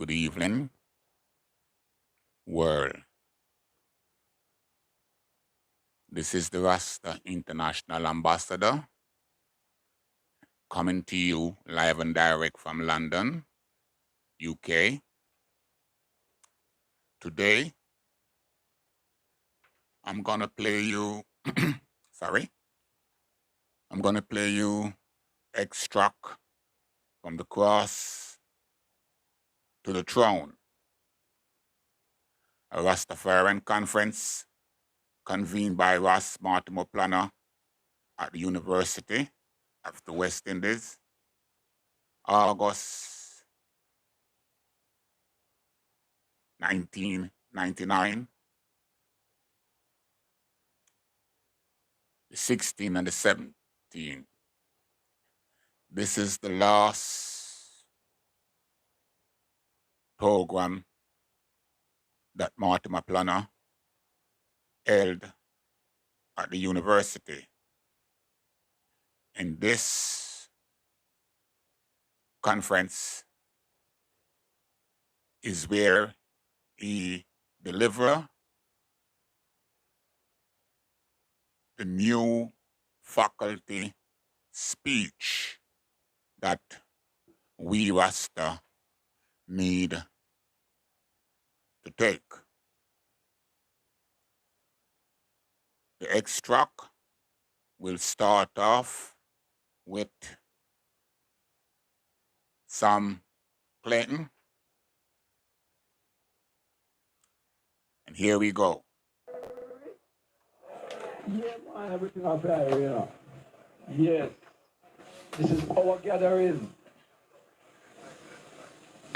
Good evening, world. This is the Rasta International Ambassador coming to you live and direct from London, UK. Today, I'm gonna play you, I'm gonna play you extract from the Cross to the Throne, a Rastafarian conference convened by Ras Martimo Planno at the University of the West Indies, August 1999, the 16th and the 17th. This is the last program that Martimo Planno held at the university. In this conference is where he delivered the new faculty speech that we Rasta need to take. The extract will start off with Sam Clayton. And here we go. Yeah, man, everything up here, you know. Yes, this is our gathering.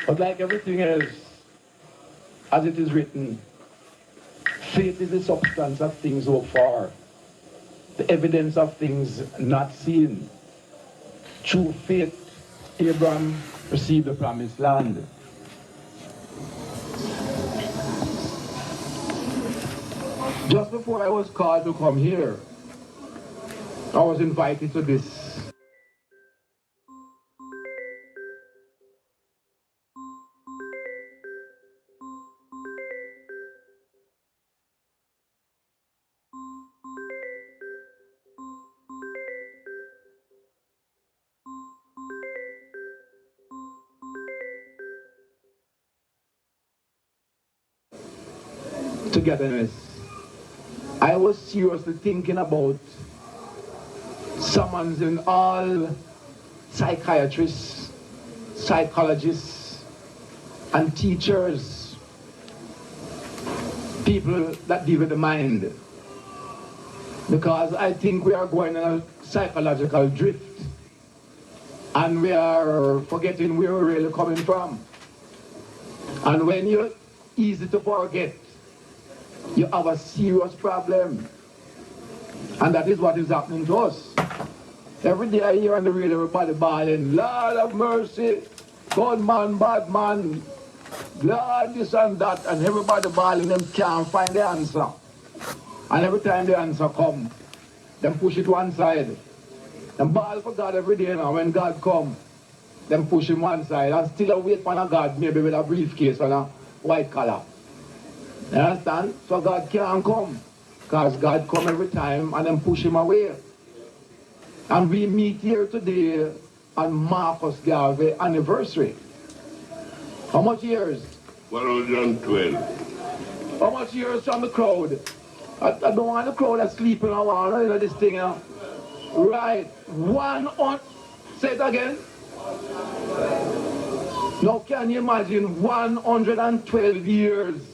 But like everything else, as it is written, faith is the substance of things hoped for, the evidence of things not seen. Through faith, Abraham received the promised land. Just before I was called to come here, I was invited to this. Togetherness. I was seriously thinking about summons in all psychiatrists, psychologists, and teachers, people that deal with the mind. Because I think we are going on a psychological drift and we are forgetting where we're really coming from. And when you're easy to forget, you have a serious problem. And that is what is happening to us. Every day I hear on the radio everybody bawling, Lord of mercy, good man, bad man, Lord this and that, and everybody bawling, them can't find the answer. And every time the answer come, them push it one side. Them bawl for God every day now. When God come, them push him one side and still wait for a God, maybe with a briefcase and a white collar. You understand? So God can't come. Because God come every time and then push him away. And we meet here today on Marcus Garvey anniversary. How much years? 112. How much years from the crowd? I don't want the crowd that's sleeping around, you know, this thing, you know. Right. Say it again. Now can you imagine 112 years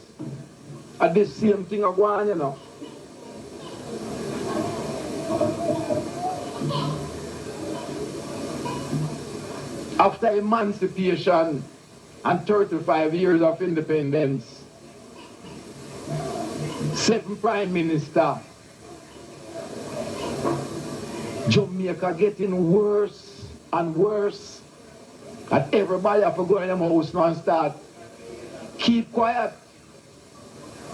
at this same thing of going, you know? After emancipation and 35 years of independence, 7 prime minister, Jamaica getting worse and worse, and everybody have to go in them house now and start keep quiet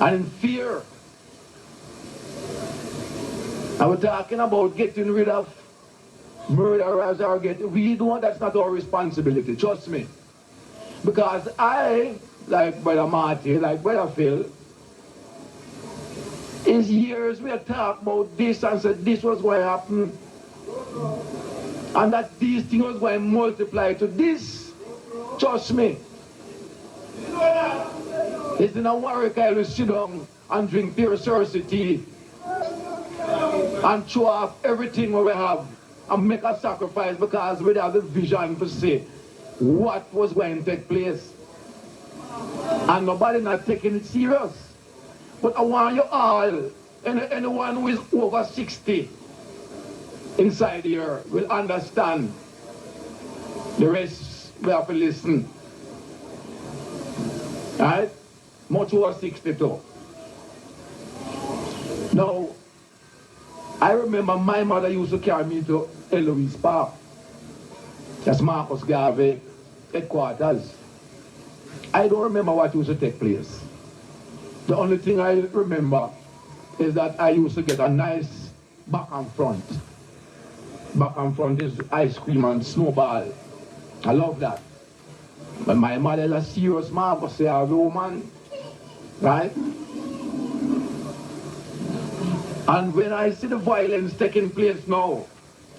and in fear. And we're talking about getting rid of murderers or we don't, that's not our responsibility, trust me. Because I, like Brother Marty, like Brother Phil, is years we talk about this and said this was going to happen, and that these things was going to multiply to this. Trust me. It's in a worry I will sit down and drink pure source tea and throw off everything we have and make a sacrifice because we have the vision to see what was going to take place. And nobody not taking it serious. But I want you all, anyone who is over 60 inside here will understand. The rest we have to listen. Right? Much over 62. Now, I remember my mother used to carry me to Eloise Park. That's Marcus Garvey headquarters. I don't remember what used to take place. The only thing I remember is that I used to get a nice back and front. Back and front is ice cream and snowball. I love that. But my mother is a serious Marcus Garvey woman. Right? And when I see the violence taking place now,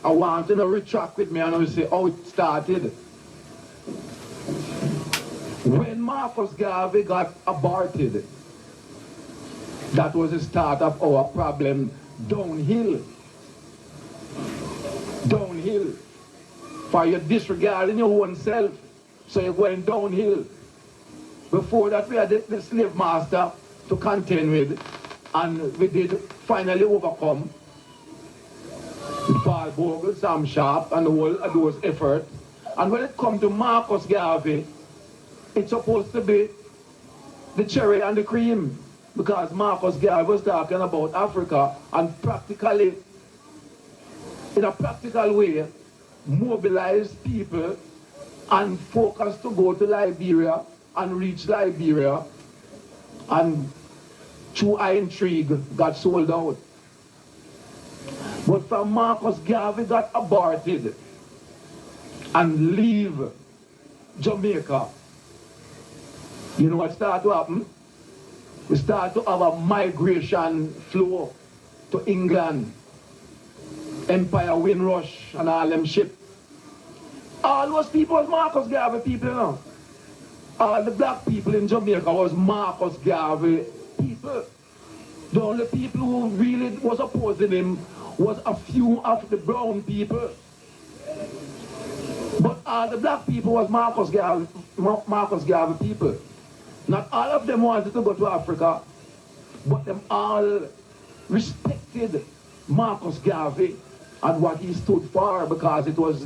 I want to retract with me and I say how it started. When Marcus Garvey got aborted, that was the start of our problem downhill. Downhill. For you disregarding your own self, so you're going downhill. Before that we had the slave master to contend with, and we did finally overcome Paul Bogle, Sam Sharp, and all of those efforts. And when it comes to Marcus Garvey, it's supposed to be the cherry and the cream, because Marcus Garvey was talking about Africa and practically, in a practical way, mobilize people and focus to go to Liberia and reach Liberia, and through high intrigue got sold out. But from Marcus Garvey got aborted and leave Jamaica, you know what started to happen? We start to have a migration flow to England, Empire Windrush and all them ship. All those people was Marcus Garvey people, you know. All the black people in Jamaica was Marcus Garvey people. The only people who really was opposing him was a few of the brown people. But all the black people was Marcus Garvey people. Not all of them wanted to go to Africa, but them all respected Marcus Garvey and what he stood for, because it was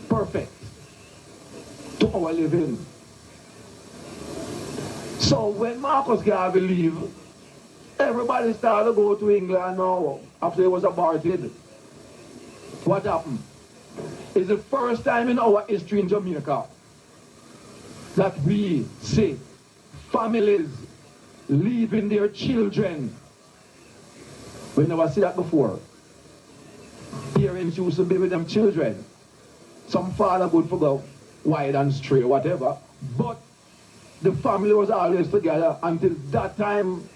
perfect to our living. So when Marcus Garvey leave, everybody started to go to England now after he was aborted. What happened? It's the first time in our history in Jamaica that we see families leaving their children. We never see that before. Parents used to be with them children. Some father would go wide and stray, whatever. But the family was always together until that time.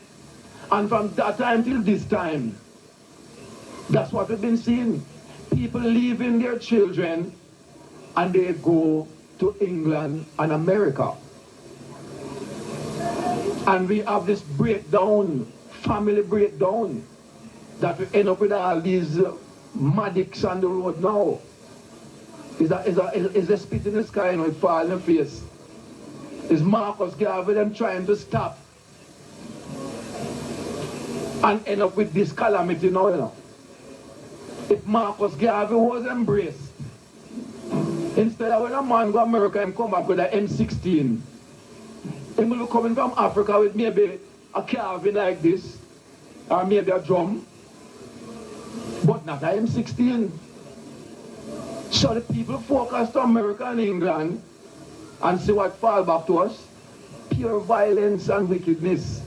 And from that time till this time, that's what we've been seeing. People leaving their children and they go to England and America. And we have this breakdown, family breakdown, that we end up with all these Maddox on the road now. Is a spit in the sky and it fall in the face. Is Marcus Garvey them trying to stop and end up with this calamity now, you know. If Marcus Garvey was embraced, instead of when a man go to America and come back with an M16, he will be coming from Africa with maybe a carving like this, or maybe a drum, but not an M16. So the people focus to America and England and see what fall back to us: pure violence and wickedness.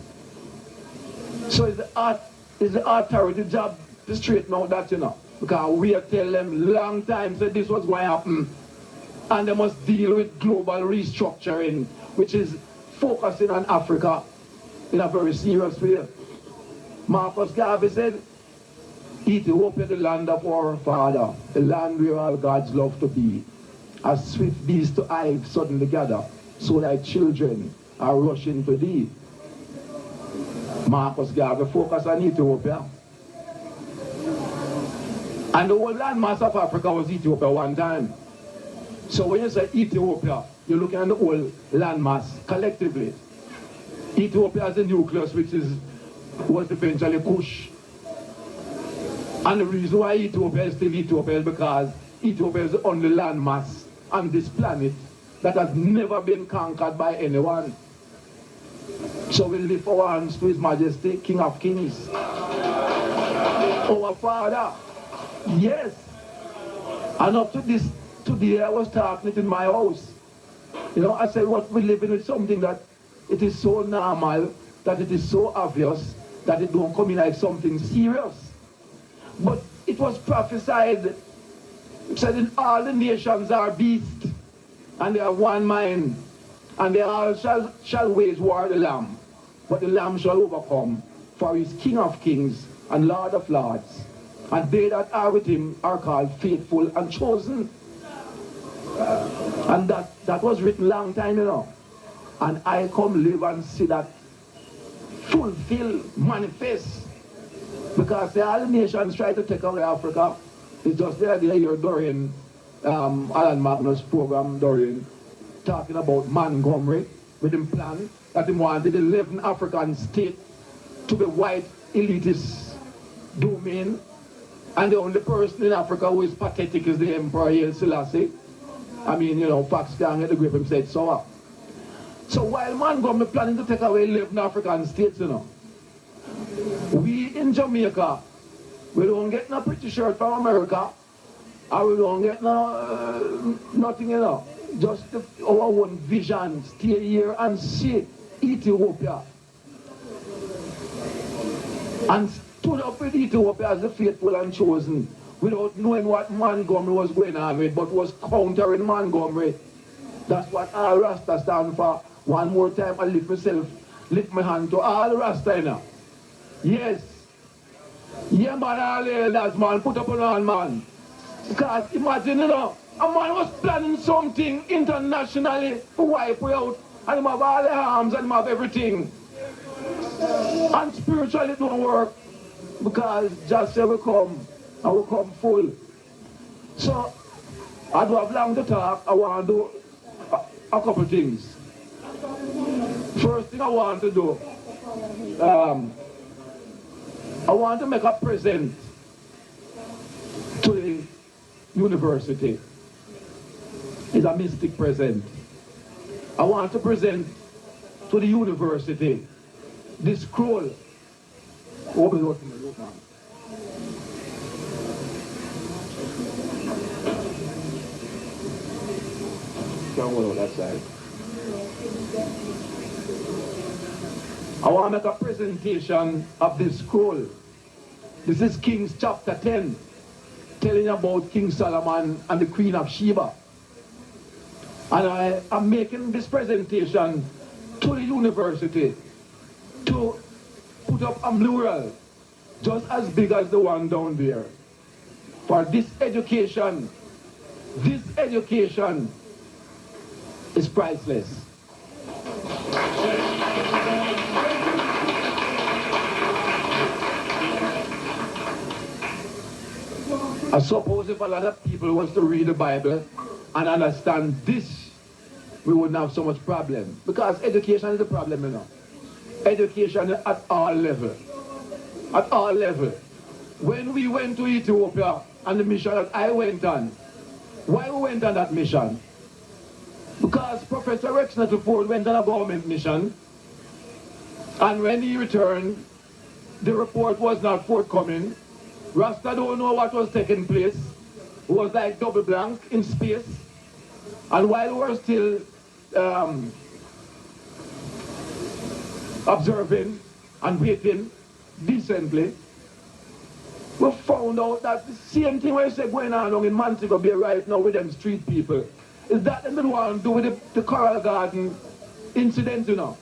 So it's the authority job to straighten out that, you know. Because we have tell them long time that this was going to happen. And they must deal with global restructuring, which is focusing on Africa in a very serious way. Marcus Garvey said, Ethiopia, the land of our father, the land where all gods love to be. As swift bees to hive suddenly gather, so thy children are rushing to thee. Marcus Garvey focused on Ethiopia. And the whole landmass of Africa was Ethiopia one time. So when you say Ethiopia, you're looking at the whole landmass collectively. Ethiopia has a nucleus which was eventually Kush. And the reason why Ethiopia is still Ethiopia is because Ethiopia is the only landmass on this planet that has never been conquered by anyone. So we lift our hands to His Majesty, King of Kings. Our Father, yes. And up to this, today I was talking it in my house. You know, I said what we're living with something that it is so normal, that it is so obvious, that it don't come in like something serious. But it was prophesied, it said in all the nations are beasts, and they have one mind, and they all shall wage war the Lamb, but the Lamb shall overcome, for He is King of kings and Lord of lords, and they that are with Him are called faithful and chosen. And that was written long time, you know. And I come live and see that fulfill, manifest. Because all the nations try to take away Africa. It's just the idea here during Alan Magnus' program, during talking about Montgomery, with him plan that he wanted 11 African states to be white elitist domain. And the only person in Africa who is pathetic is the Emperor Haile Selassie. I mean, you know, Fox can't get the grip, him said so. So while Montgomery planning to take away 11 African states, you know, we in Jamaica, we don't get no pretty shirt from America, and we don't get no nothing, you know. Just our own vision, stay here and see Ethiopia. And stood up with Ethiopia as the faithful and chosen, without knowing what Montgomery was going on with, but was countering Montgomery. That's what all Rasta stand for. One more time, I lift my hand to all Rasta, you know. Yes. Yeah, man, all elders, man, put up on one, man. Because imagine, you know, a man was planning something internationally to wipe you out, and him have all the arms and him have everything. And spiritually it don't work, because just say we come, and we come full. So, I don't have long to talk. I want to do a couple things. First thing I want to do, I want to make a present to the university. It's a mystic present. I want to present to the university this scroll. Open it up. Can't go on that side. I want to make a presentation of this scroll. This is Kings chapter 10, telling about King Solomon and the Queen of Sheba. And I am making this presentation to the university to put up a mural just as big as the one down there. For this education is priceless. I suppose if a lot of people was to read the Bible and understand this, we wouldn't have so much problem. Because education is the problem, you know. Education at all level. At all level. When we went to Ethiopia and the mission that I went on, why we went on that mission? Because Professor Rex Nettleford went on a government mission, and when he returned, the report was not forthcoming. Rasta don't know what was taking place. It was like double blank in space. And while we were still observing and waiting decently, we found out that the same thing we say going on in Montego Bay right now with them street people Is that the one to do with the Coral Garden incident, you know?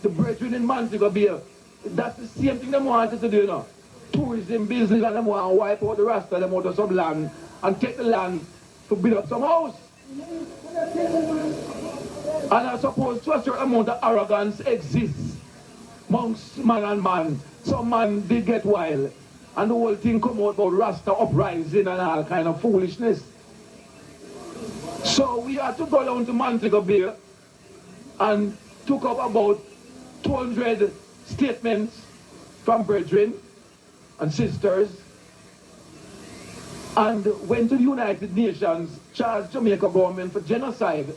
The brethren in Montego Bay. That's the same thing they wanted to do, you know? Tourism business, and they want to wipe out the rest of them out of some land and take the land to build up some house. And I suppose to a certain amount of arrogance exists amongst man and man. Some man did get wild, and the whole thing come out about Rasta uprising and all kind of foolishness. So we had to go down to Montego Bay and took up about 200 statements from brethren and sisters, and went to the United Nations, charged Jamaica government for genocide,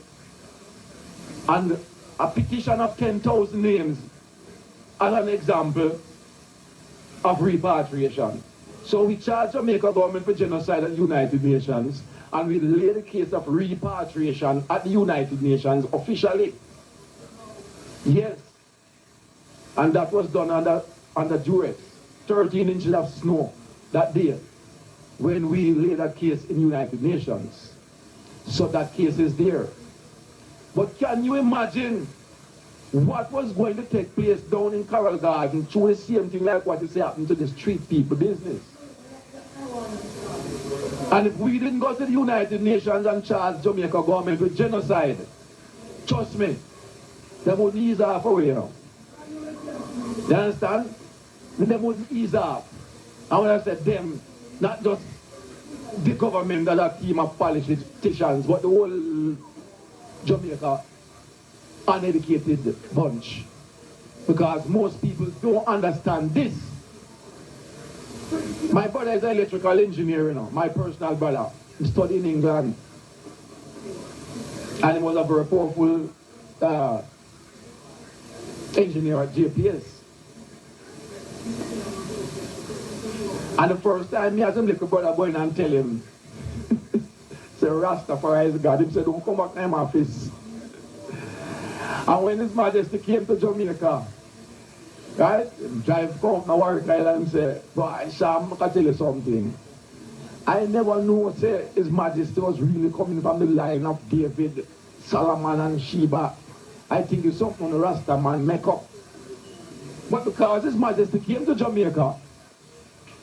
and a petition of 10,000 names as an example of repatriation. So we charged Jamaica government for genocide at the United Nations, and we laid a case of repatriation at the United Nations officially. Yes. And that was done under duress. 13 inches of snow that day when we laid that case in the United Nations. So that case is there. But can you imagine what was going to take place down in Coral Garden through the same thing like what is happening to the street people business? And if we didn't go to the United Nations and charge Jamaica government with genocide, trust me, they would ease off away, you know. You understand? They would ease off. And when I said them, not just the government that a team of politicians, but the whole Jamaica uneducated bunch. Because most people don't understand this. My brother is an electrical engineer, you know, my personal brother. He studied in England. And he was a very powerful engineer at JPS. And the first time me as him little brother going and tell him, say Rastafari is God, he said, don't come back to my office. And when His Majesty came to Jamaica, right, drive come to work and say, boy, Sam, I can tell you something. I never knew, say, His Majesty was really coming from the line of David, Solomon and Sheba. I think it's something the Rasta man make up. But because His Majesty came to Jamaica,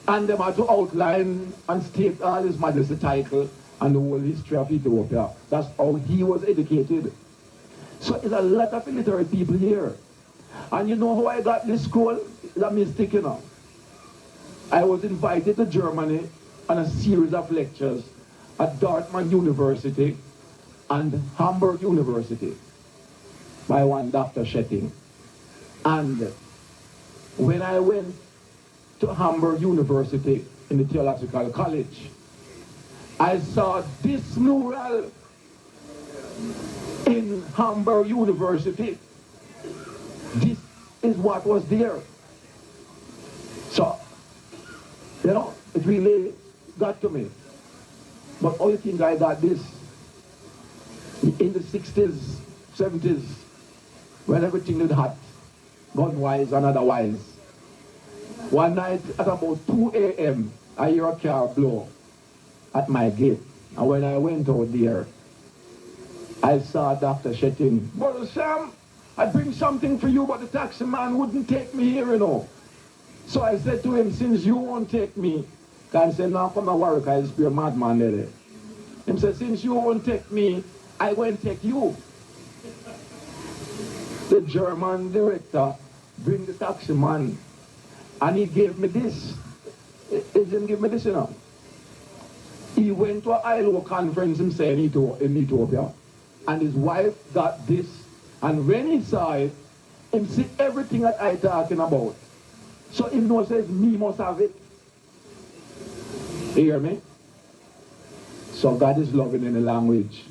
and they had to outline and state all His Majesty title and the whole history of Ethiopia. That's how he was educated. So there's a lot of illiterate people here. And you know how I got this scroll? It's a mistake, you know. I was invited to Germany on a series of lectures at Dartmouth University and Hamburg University by one Dr. Schetting. And when I went to Hamburg University in the Theological College, I saw this mural in Hamburg University. This is what was there. So, you know, it really got to me. But how you think I got this? In the 60s, 70s, when everything was hot, gun-wise and otherwise. One night at about 2 a.m., I hear a car blow at my gate. And when I went out there, I saw Dr. Schetting. Brother Sam, I bring something for you, but the taxi man wouldn't take me here, you know. So I said to him, since you won't take me, I said, now come and work, I'll be a madman there. He said, since you won't take me, I won't take you. The German director bring the taxi man, and he gave me this. He didn't give me this, you know. He went to an ILO conference himself in Ethiopia, and his wife got this. And when he saw it, he see everything that I talking about. So he knows says, me must have it. You hear me? So God is loving in the language.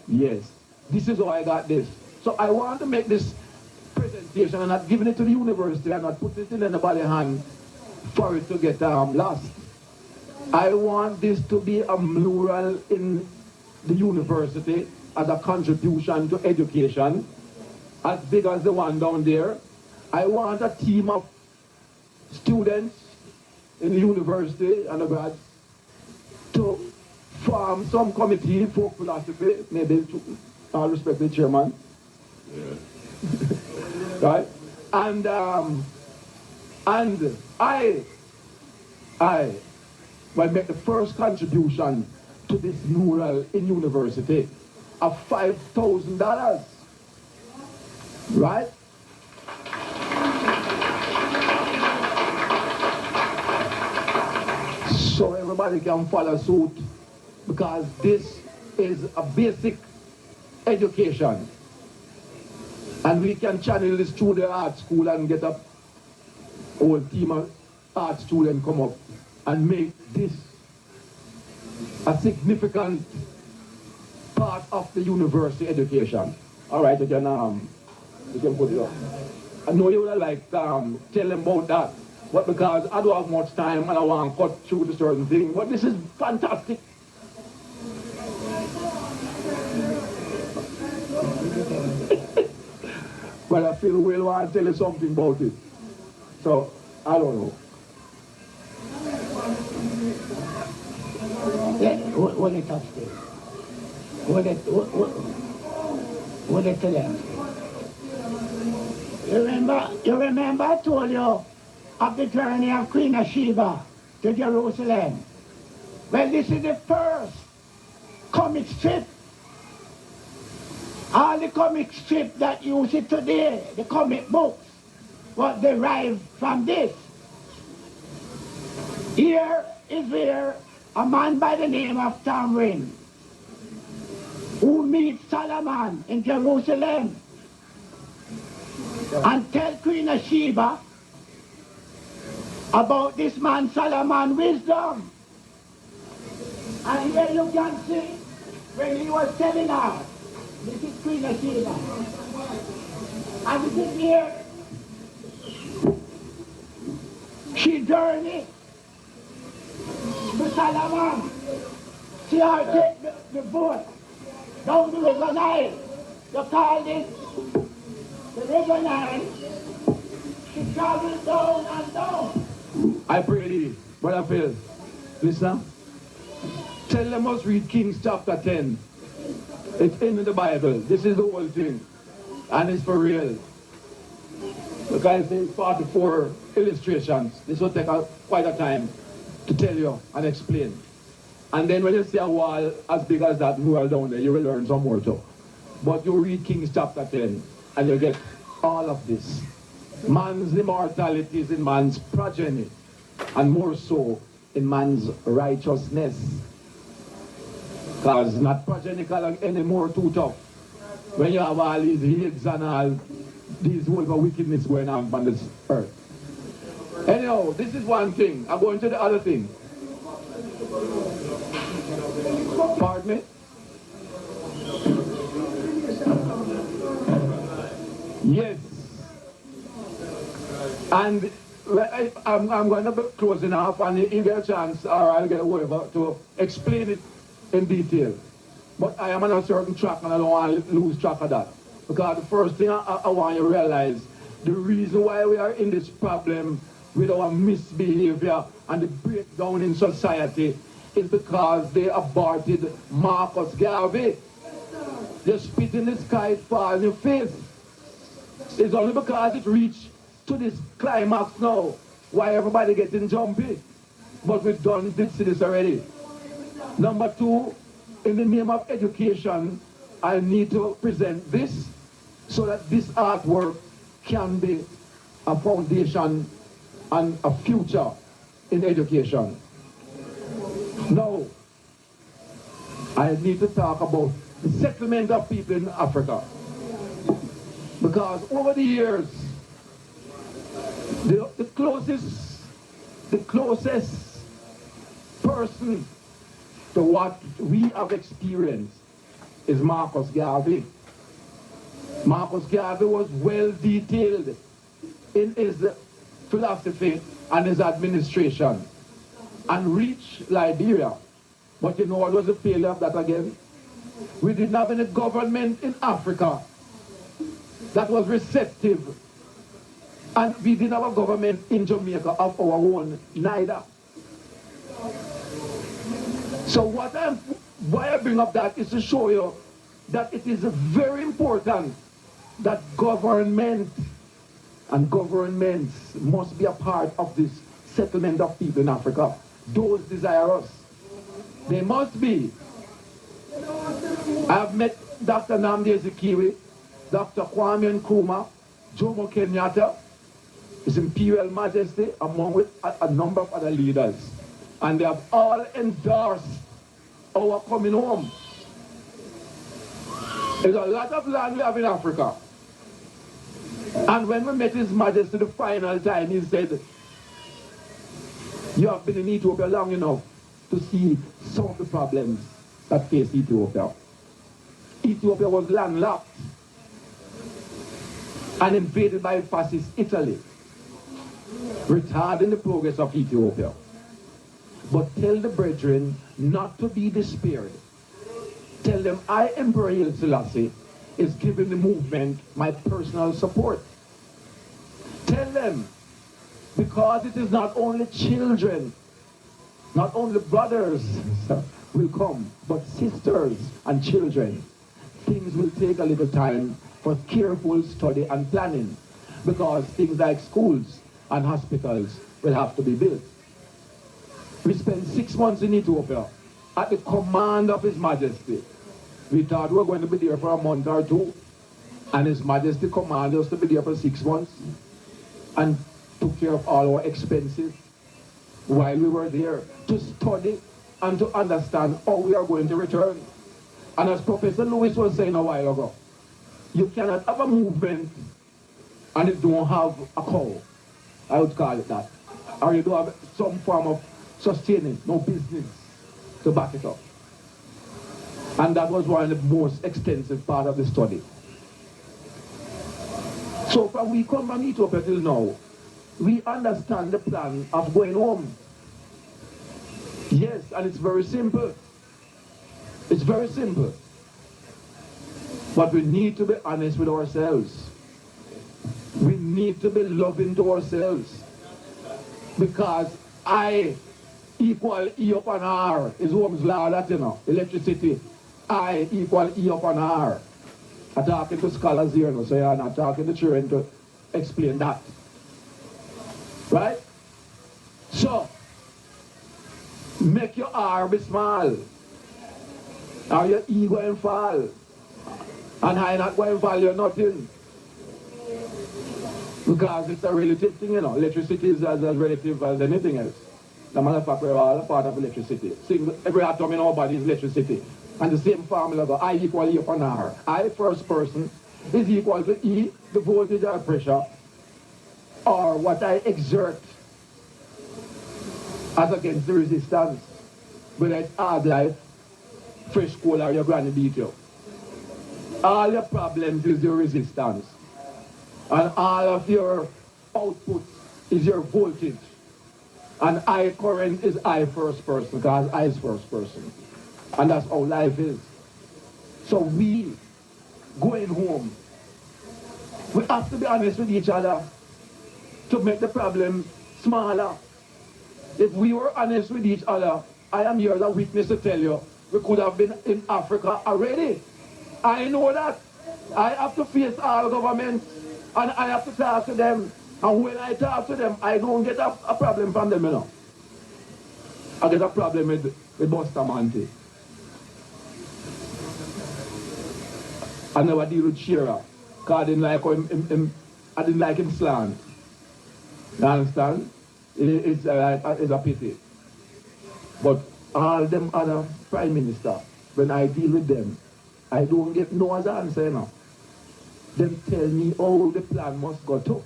Yes. This is how I got this. So I want to make this presentation and not giving it to the university and not putting it in anybody's hand for it to get lost. I want this to be a mural in the university as a contribution to education, as big as the one down there. I want a team of students in the university, undergrads, to form some committee for philosophy, maybe all respect to the chairman. Yeah. Right? And I will make the first contribution to this mural in university of $5,000. Right? So everybody can follow suit, because this is a basic education. And we can channel this through the art school and get a whole team of art students come up and make this a significant part of the university education. All right, you can put it up. I know you would like tell them about that, but because I don't have much time and I want to cut through the certain thing, but this is fantastic. But I feel we'll want to tell you something about it. So, I don't know. Yeah, what they touch this? What they tell them? You remember I told you of the journey of Queen of Sheba to Jerusalem? Well, this is the first comic strip. All the comic strip that you see today, the comic books, was derived from this. Here is where a man by the name of Tamrin, who meets Solomon in Jerusalem, and tell Queen of Sheba about this man Solomon wisdom. And here you can see when he was telling her, this is Queen of Sheba. And this is here, she journeyed to Solomon. See her take the boat down the river Nile. You call this the river Nile. She traveled down and down. I pray, Brother Phil, listen. Tell them us read Kings chapter 10. It's in the Bible. This is the whole thing. And it's for real. Because there's 44 illustrations. This will take quite a time to tell you and explain. And then when you see a wall as big as that mural down there, you will learn some more too. But you read Kings chapter 10 and you'll get all of this. Man's immortality is in man's progeny, and more so in man's righteousness. Because not progenical anymore too tough. When you have all these heads and all these whole wickedness going on this earth. Anyhow, this is one thing. I'm going to the other thing. Pardon me? Yes. And I'm going to be closing off, and if you get a chance, or I'll get whoever to explain it in detail. But I am on a certain track, and I don't want to lose track of that. Because the first thing I want you to realize, the reason why we are in this problem with our misbehavior and the breakdown in society is because they aborted Marcus Garvey. They spit in the sky, it falls in your face. It's only because it reached to this climax now why everybody getting jumpy. But we've done this already. Number two, in the name of education, I need to present this so that this artwork can be a foundation and a future in education. Now, I need to talk about the settlement of people in Africa. Because over the years, the closest person to what we have experienced is Marcus Garvey. Marcus Garvey was well detailed in his philosophy and his administration and reached Liberia. But you know what was the failure of that again? We didn't have any government in Africa that was receptive. And we didn't have a government in Jamaica of our own, neither. So why I bring up that is to show you that it is very important that government and governments must be a part of this settlement of people in Africa. Those desirous. They must be. I've met Dr. Nnamdi Azikiwe, Dr. Kwame Nkrumah, Jomo Kenyatta, His Imperial Majesty, among with a number of other leaders. And they have all endorsed our coming home. There's a lot of land we have in Africa. And when we met His Majesty the final time, he said, you have been in Ethiopia long enough to see some of the problems that face Ethiopia. Ethiopia was landlocked and invaded by fascist Italy, retarding the progress of Ethiopia. But tell the brethren not to be despaired. Tell them I, Emperor Haile Selassie, is giving the movement my personal support. Tell them, because it is not only children, not only brothers will come, but sisters and children. Things will take a little time for careful study and planning, because things like schools and hospitals will have to be built. We spent 6 months in Ethiopia at the command of His Majesty. We thought we were going to be there for a month or two, and His Majesty commanded us to be there for 6 months and took care of all our expenses while we were there to study and to understand how we are going to return. And as Professor Lewis was saying a while ago, you cannot have a movement and it don't have a cow. I would call it that. Or you don't have some form of sustaining, no business to back it up. And that was one of the most extensive part of the study. So from we come from Ethiopia till now, we understand the plan of going home. Yes, and it's very simple. It's very simple. But we need to be honest with ourselves. We need to be loving to ourselves. Because I equal E upon R is Ohm's law, that you know, electricity. I equal E upon R. I'm talking to scholars here, so I'm not talking to children to explain that. Right? So, make your R be small. Or your E go and fall. And I not going to value nothing. Because it's a relative thing, you know. Electricity is as relative as anything else. The matter of fact, we're all a part of electricity. Every atom in our body is electricity. And the same formula go, I equal E upon R. I, first person, is equal to E, the voltage or pressure, or what I exert as against the resistance. Whether it's hard life, fresh coal, or your granny beat you. All your problems is your resistance. And all of your output is your voltage. And I current is I first person, because I is first person. And that's how life is. So we, going home, we have to be honest with each other to make the problem smaller. If we were honest with each other, I am here as a witness to tell you, we could have been in Africa already. I know that. I have to face all governments, and I have to talk to them. And when I talk to them, I don't get a problem from them, you know. I get a problem with Bustamante. I never deal with Shearer, because I didn't like him slant. You understand? It's a pity. But all them other prime minister, when I deal with them, I don't get no other answer, you know. Them tell me how the plan must go to.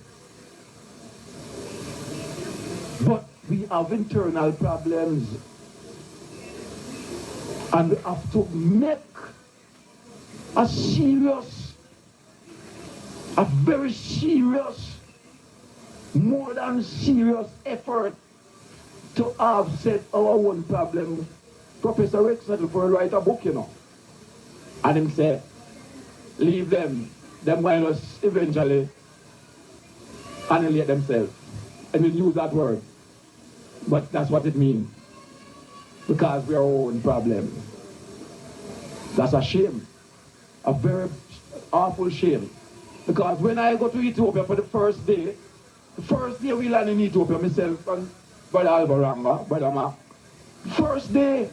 But we have internal problems. And we have to make a very serious, more than serious effort to offset our own problem. Professor Rex Nettleford write a book, you know. And him say, leave them going to eventually annihilate themselves. And we'll use that word. But that's what it means. because we are our own problem. That's a shame. A very awful shame. Because when I go to Ethiopia for the first day we land in Ethiopia, myself and Brother Averamger, Brother Mark, first day,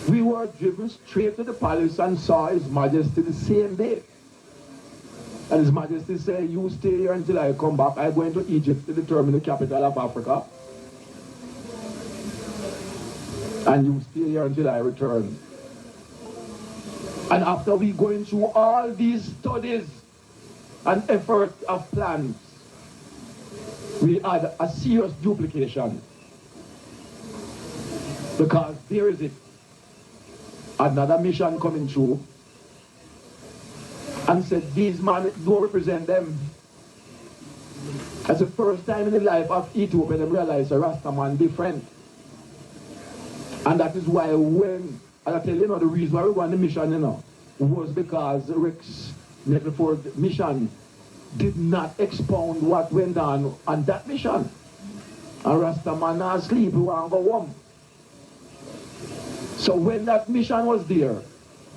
we were driven straight to the palace and saw His Majesty the same day. And His Majesty said, you stay here until I come back. I'm going to Egypt to determine the capital of Africa. And you stay here until I return. And after we going through all these studies and efforts of plans, we had a serious duplication. Because there is it. Another mission coming through and said these men don't represent them. That's the first time in the life of Ethiopia they realize a Rasta man different. And that is why when, I tell you, the reason why we won the mission, was because Rick's Nettleford mission did not expound what went on that mission. And Rasta man not sleep, we want to go home. So when that mission was there,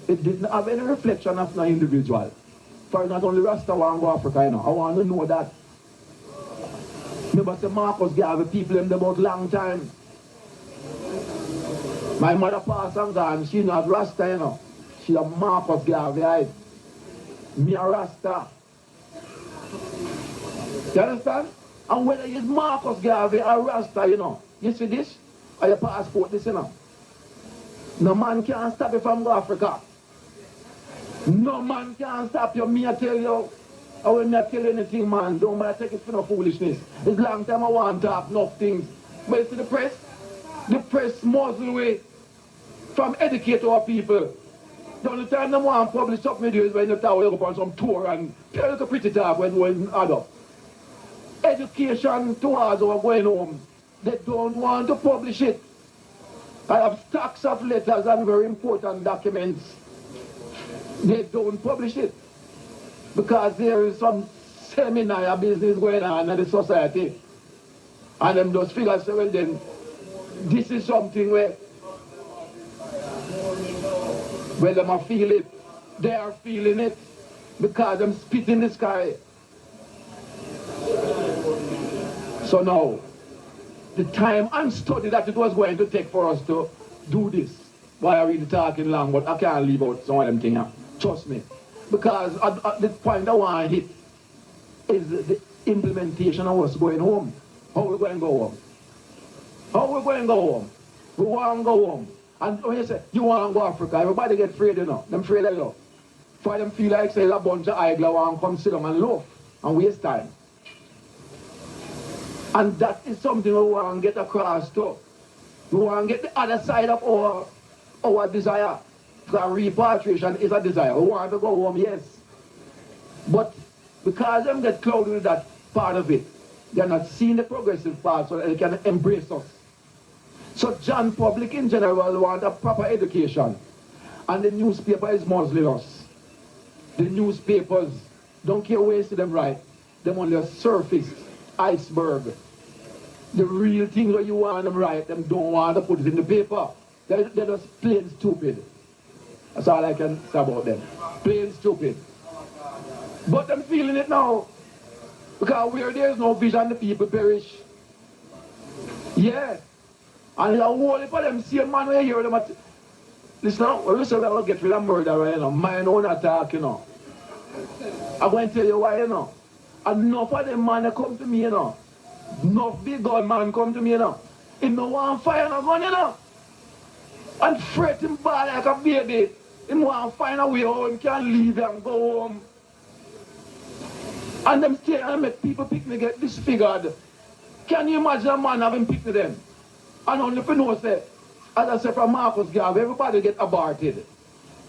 it didn't have any reflection of no individual. For not only Rasta want to go Africa, I want to know that. Remember, the Marcus gave people in about long time. My mother passed on gone, she not Rasta, She a Marcus Garvey. Me a Rasta. You understand? And whether it's Marcus Garvey or Rasta, you see this? Or your passport, this, No man can stop you from going to Africa. No man can stop you. Me I tell you, I will not tell you anything, man. Don't matter, take it for no foolishness. It's long time I want to talk enough things. But you see the press muzzle way from educate our people. The only time they want to publish something is when you talk up on some tour and tell us a pretty talk when add up. Education towards our going home, they don't want to publish it. I have stacks of letters and very important documents. They don't publish it because there is some seminar business going on in the society. And them just figure, say, well then, this is something where them are feel it. They are feeling it because them spit in the sky. So now, the time and study that it was going to take for us to do this. Why are we talking long, but I can't leave out some of them things. Trust me. Because at the point I want to hit is the implementation of what's going home. How we going to go home? How we going to go home? We want to go home. And when you say, you want to go Africa, everybody get afraid, Them afraid of you. For them feel like, say, a bunch of idler want to come sit down and loaf and waste time. And that is something we want to get across to. We want to get the other side of our desire. Because repatriation is a desire. We want to go home, yes. But because them get clouded with that part of it, they're not seeing the progressive part so that they can embrace us. So John public in general want a proper education. And the newspaper is muzzling us. The newspapers don't care where you see them right. Them only a surface iceberg. The real things that you want them right, them don't want to put it in the paper. They're just plain stupid. That's all I can say about them. Plain stupid. But I'm feeling it now. Because where there is no vision, the people perish. Yeah. And it's a whole heap of them same man where you hear them at... Listen, we're going to get rid of murder, right, Mine own attack, I'm going to tell you why, Enough of them man that come to me, Enough big gun man come to me, He no want fire no gun, And fret him bad like a baby. He want to find a way how he can leave and go home. And them stay and make people pick me get disfigured. Can you imagine a man having picked them? And only if you know, say, as I said from Marcus Garvey, everybody get aborted.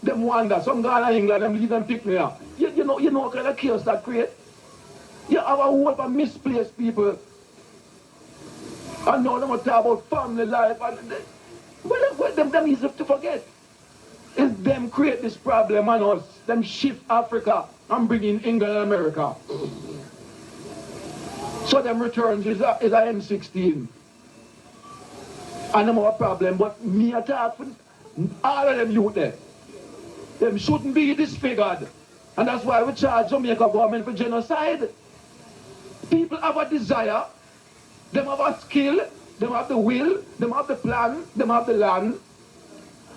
Them wonder, some guy in England, them leave them pick me up. You know what kind of chaos that create? You have a whole of misplaced people. And now them talk about family life. And them easy to forget. It's them create this problem and us. Them shift Africa and bring in England and America. So them returns is a M16. And them have a problem, but me I talk for all of them youth there. Them shouldn't be disfigured. And that's why we charge Jamaica government for genocide. People have a desire, them have a skill, them have the will, them have the plan, them have the land.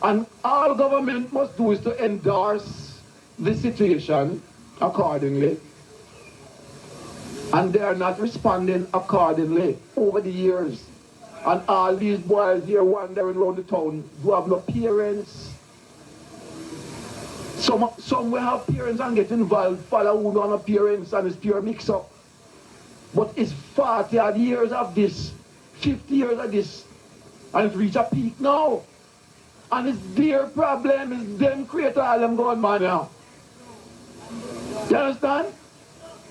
And all government must do is to endorse the situation accordingly. And they are not responding accordingly over the years. And all these boys here wandering around the town who have no parents. Some will have parents and get involved, follow who don't have parents and it's pure mix up. But it's 40 odd years of this, 50 years of this, and it's reached a peak now. And it's their problem, it's them create all them going man now. You understand?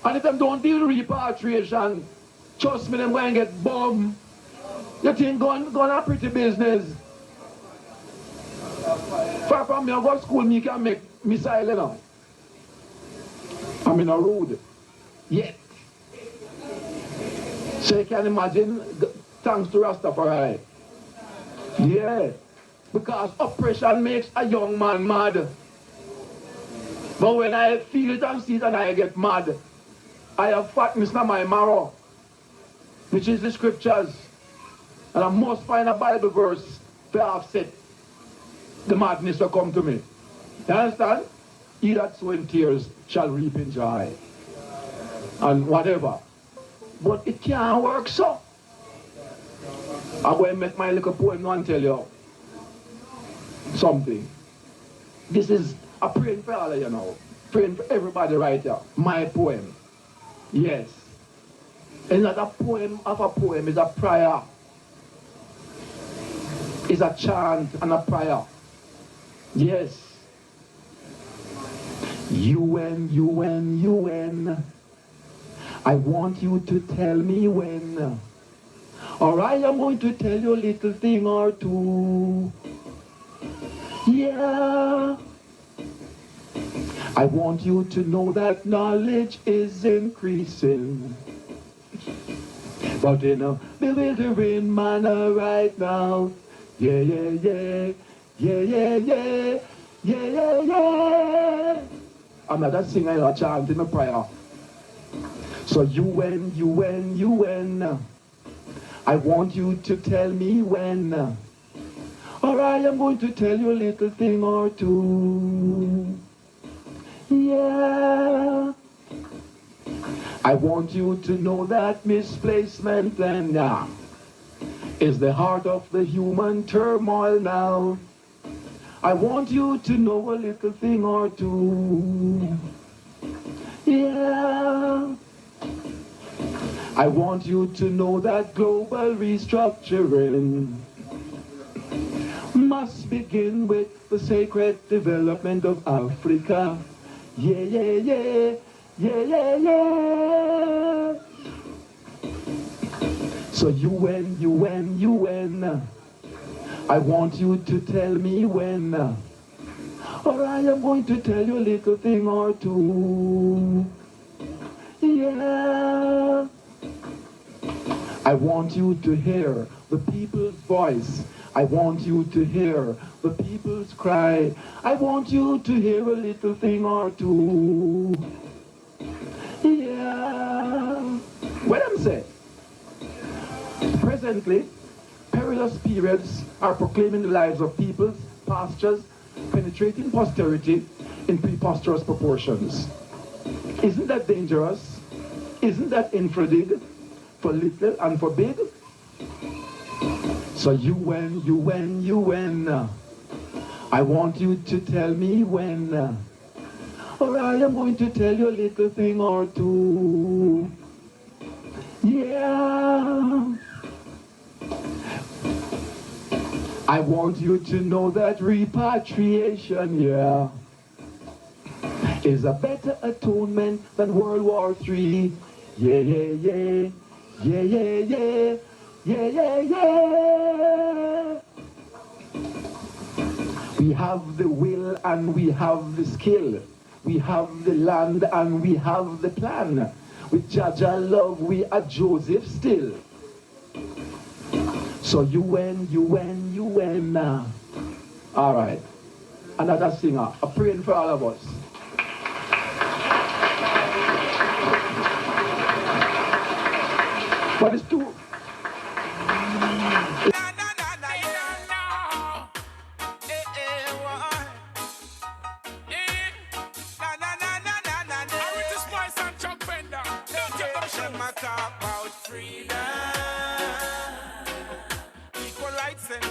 And if them don't deal with repatriation, trust me, them going to get bombed. You think going a pretty business. Far from me, I go to school, me can make missile, you know. I'm in a road. Yet. So you can imagine, thanks to Rastafari. Yeah. Because oppression makes a young man mad. But when I feel it and see it and I get mad, I have fatness in my marrow, which is the scriptures. And I must find a Bible verse to offset the madness will come to me. You understand? He that sow in tears shall reap in joy. And whatever. But it can't work so. I'm going to make my little poem now and tell you something. This is a praying for all of you now. Praying for everybody right here. My poem. Yes. It's not a poem of a poem, it's a prayer. It's a chant and a prayer. Yes. UN, UN, UN. I want you to tell me when. Or I am going to tell you a little thing or two. Yeah. I want you to know that knowledge is increasing. But in a bewildering manner right now. Yeah, yeah, yeah. Yeah, yeah, yeah. Yeah, yeah, yeah. I'm not a singer, I'm chanting a prayer. So UN, UN, UN. I want you to tell me when. Or I am going to tell you a little thing or two. Yeah. I want you to know that misplacement and is the heart of the human turmoil now. I want you to know a little thing or two. Yeah. I want you to know that global restructuring must begin with the sacred development of Africa. Yeah, yeah, yeah. Yeah, yeah, yeah. So UN, UN, UN. I want you to tell me when. Or I am going to tell you a little thing or two. Yeah. I want you to hear the people's voice. I want you to hear the people's cry. I want you to hear a little thing or two. Yeah. What I'm saying? Presently, perilous periods are proclaiming the lives of peoples, pastures, penetrating posterity in preposterous proportions. Isn't that dangerous? Isn't that infradig for little and for big? So UN, UN, UN. I want you to tell me when. Or I am going to tell you a little thing or two. Yeah. I want you to know that repatriation, yeah, is a better atonement than World War III. Yeah, yeah, yeah. Yeah, yeah, yeah. Yeah, yeah, yeah. We have the will and we have the skill. We have the land and we have the plan. With Jaja love, we are Joseph still. So you win now. All right. Another singer, a praying for all of us. But it's too...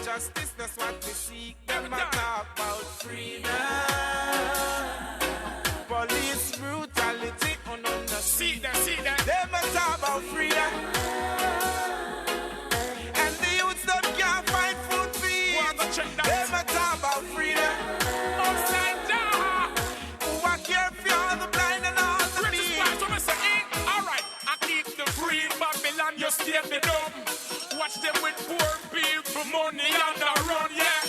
Justice, that's what we seek. Them a talk about freedom. Police brutality, oh no, no. See that. Them a talk about freedom. And the youths that can't find food to eat. Them a talk about freedom. Upside down. Who I care for all the blind and all the meek. Alright, I keep the free Babylon, you stay the dumb. Watch them with poor people, money on the run, yeah.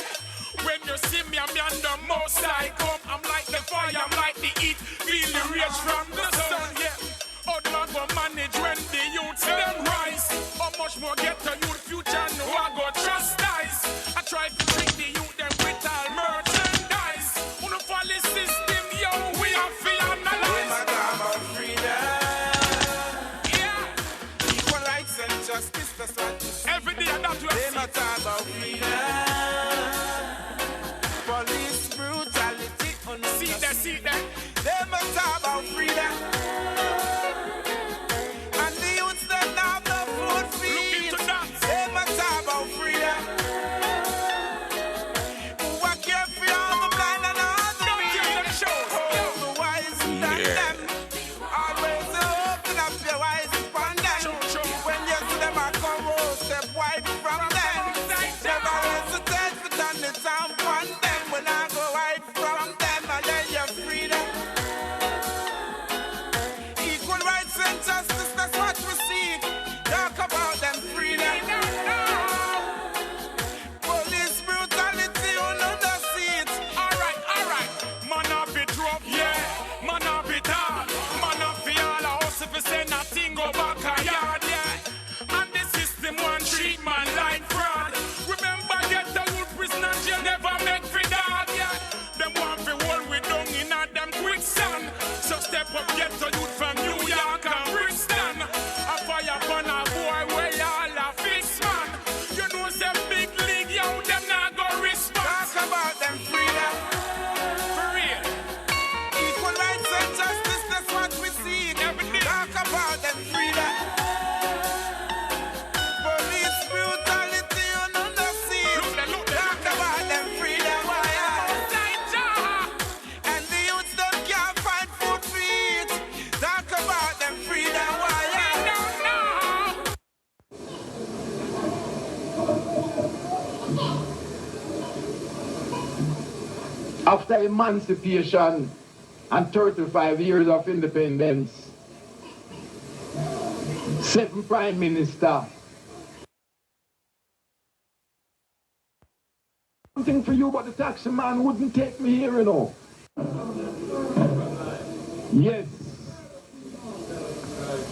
When you see me, I'm on the most I come. I'm like the fire, I'm like the heat. Feel the rage from the sun, yeah. How do I go manage when the youths them rise? How much more get the youth future? No, I go chastise. I try to treat the youth them with all merchandise. Who the follow system, yo, we are free analyze. We talk about freedom. Yeah. Equal rights and justice, that's what every day that we they not talk about freedom. Police brutality, oh no. See that. They not talk about freedom. And the youths that have no food feed. They not talk about freedom. Who I care for all the blind and all the weak. The wise than them. Always open up your eyes upon them. When you see them I come step wide from them. Never hesitate to turn the town on them. When I go wide from them, I let you freedom. Equal rights and justice, that's what we seek. Talk about them freedom. Police brutality, you know the seat. Alright. Man up it rough, yeah. Man up it hard. Man up for all a house if you say nothing go back a yard, yeah. And the system one treat man like fraud. Remember get the good prisoners you never make for that, yeah. Them want to hold we down in a them quicksand. So step up, get the youth from New York and Brixton. A fire upon a boy where all a fix man. You know some big league, yo, them not go respond. Talk about them freedom. For real. Equal rights and justice, that's what we seek. Every day. Talk about them freedom. Police brutality, you know the scene. Talk about them freedom. And the youths don't can't find food to eat. Talk about them freedom. After emancipation and 35 years of independence, 7 prime minister. Something for you, but the taxi man wouldn't take me here, you know. Yes.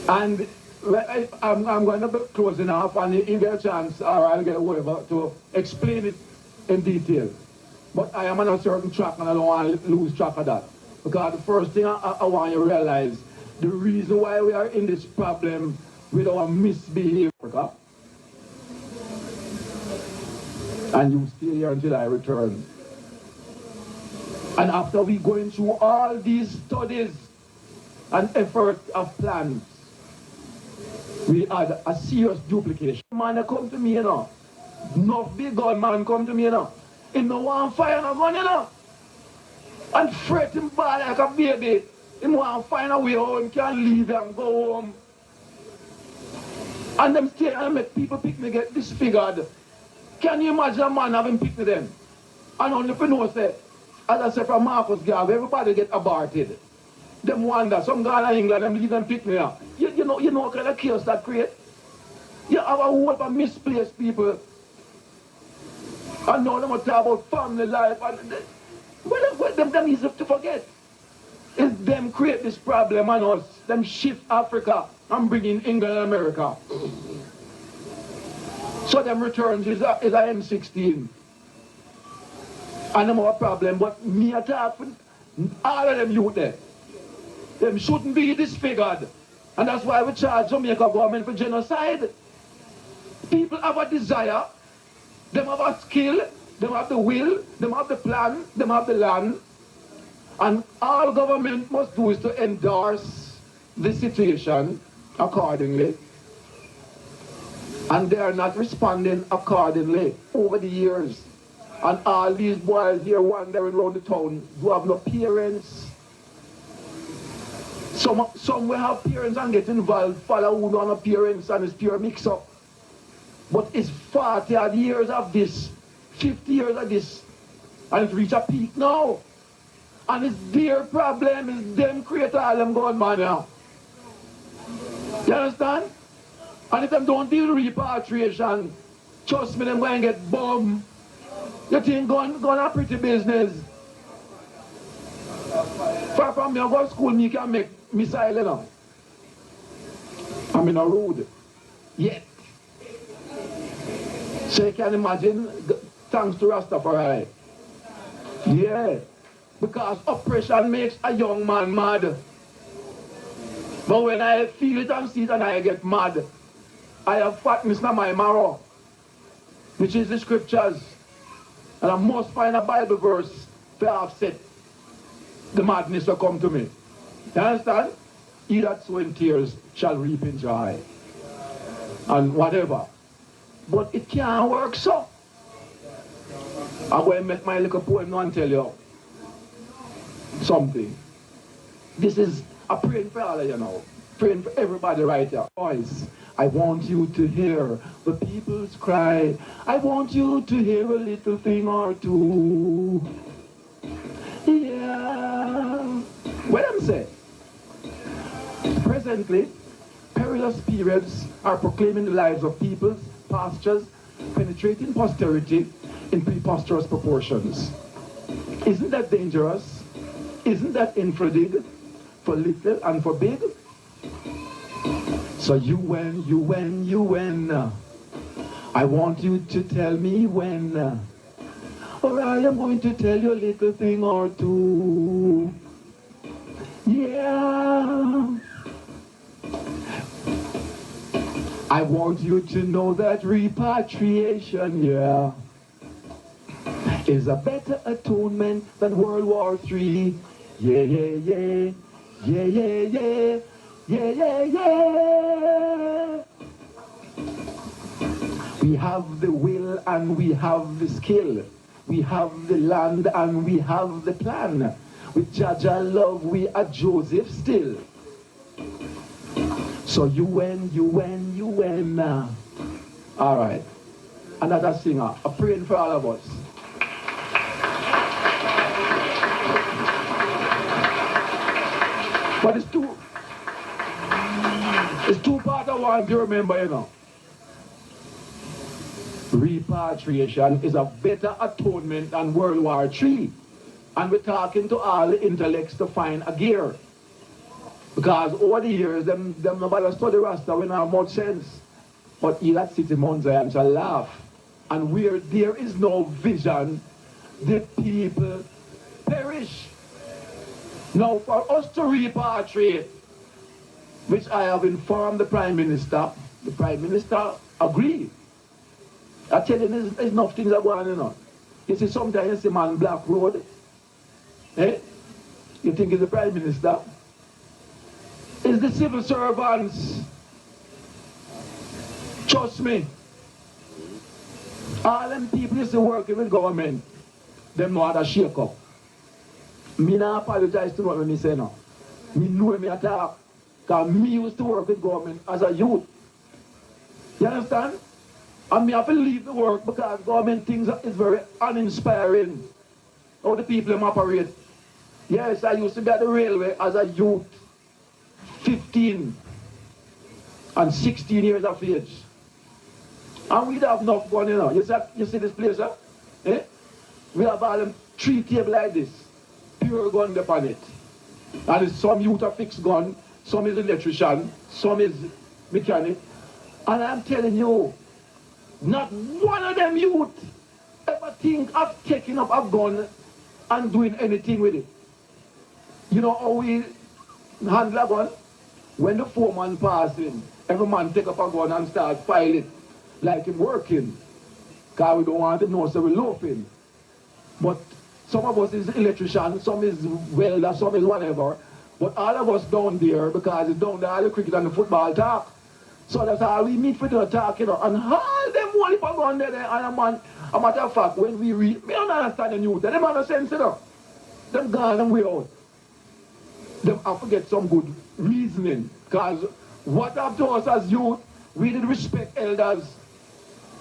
And I'm going to be closing off, and you get a chance, or I'll get whatever, to explain it in detail. But I am on a certain track, and I don't want to lose track of that. Because the first thing I want you to realize, the reason why we are in this problem with our misbehavior, and you stay here until I return. And after we going through all these studies and effort of plans, we had a serious duplication. Man, come to me, you know. No big gun man come to me, you know. He no want fire no gun, you know. And fret him bad like a baby. He want to find a way how he can leave and go home. And them stay and make people pick me get disfigured. Can you imagine a man having picked them? And only if you know, say, as I said from Marcus Garvey, everybody get aborted. Them wonder, some guy in England, them leave them pick me up. You know what kind of chaos that create? You have a whole of misplaced people. And now them talk about family life. And them easy to forget. It's them create this problem and us. Them shift Africa and bring in England and America. So them returns is a M16. And them have a problem, but me attack with all of them youth there. Them shouldn't be disfigured. And that's why we charge Jamaica government for genocide. People have a desire, them have a skill, them have the will, them have the plan, them have the land. And all government must do is to endorse the situation accordingly. And they are not responding accordingly over the years. And all these boys here wandering around the town who have no parents. Some will have parents and get involved, follow who don't have parents and it's pure mix up. But it's 40 odd years of this, 50 years of this, and it's reached a peak now. And it's their problem, it's them create all them going man now. You understand? And if them don't deal with repatriation, trust me, them going to get bombed. You think going a pretty business. Far from me, I go to school, me can make missile, you know. I'm in a road. Yet. So you can imagine, thanks to Rastafari. Yeah. Because oppression makes a young man mad. But when I feel it and see it and I get mad, I have fatness in my marrow, which is the scriptures. And I must find a Bible verse to offset the madness will come to me. You understand? He that sow in tears shall reap in joy. And whatever. But it can't work so. I'm going to make my little poem now and tell you something. This is a praying for all of you now. Praying for everybody right here. Boys, I want you to hear the people's cry. I want you to hear a little thing or two. Yeah. What I'm saying? Presently, perilous periods are proclaiming the lives of peoples, pastures, penetrating posterity in preposterous proportions. Isn't that dangerous? Isn't that infradig for little and for big? So you when, I want you to tell me when, or I am going to tell you a little thing or two. Yeah. I want you to know that repatriation, yeah, is a better atonement than World War III. Yeah, yeah, yeah, yeah, yeah, yeah. Yeah, yeah, yeah. We have the will and we have the skill. We have the land and we have the plan. With Jaja love, we are Joseph still. So you win. All right. Another singer. I'm praying for all of us. But it's two parts I want to remember, you know. Repatriation is a better atonement than World War III. And we're talking to all the intellects to find a gear. Because over the years, them nobody study Rasta when have much sense. But Ilight City Mount Zion shall laugh. And where there is no vision, the people perish. Now for us to repatriate, which I have informed the Prime Minister agreed. I tell you, there's enough things that go on, you know. You see, sometimes you see man Black Road, eh? You think it's the Prime Minister? It's the civil servants. Trust me. All them people used to work with government, them know how to shake up. Me not apologize to what me say now. Me know me attack. Because me used to work with government as a youth. You understand? And me have to leave the work because government things is very uninspiring. How the people them operate. Yes, I used to be at the railway as a youth. 15 and 16 years of age. And we'd have enough gun, you know. You see this place, huh? Eh? We have all them 3 tables like this. Pure gun upon it. And some youth a fixed gun, some is electrician, some is mechanic. And I'm telling you, Not one of them youth ever think of taking up a gun and doing anything with it. You know how we handle a gun? When the foreman passing, every man take up a gun and start file it like him working. Because we don't want to know, so we're loafing. But some of us is electrician, some is welder, some is whatever. But all of us down there, because it's down there, all the cricket and the football talk. So that's all we meet for the talk, you know. And all them one if I go on there, and a man, a matter of fact, when we read, me don't understand the news, them have no sense, you know. Them gone and way out. Them have to get some good reasoning. Because what up to us as youth, we did respect elders.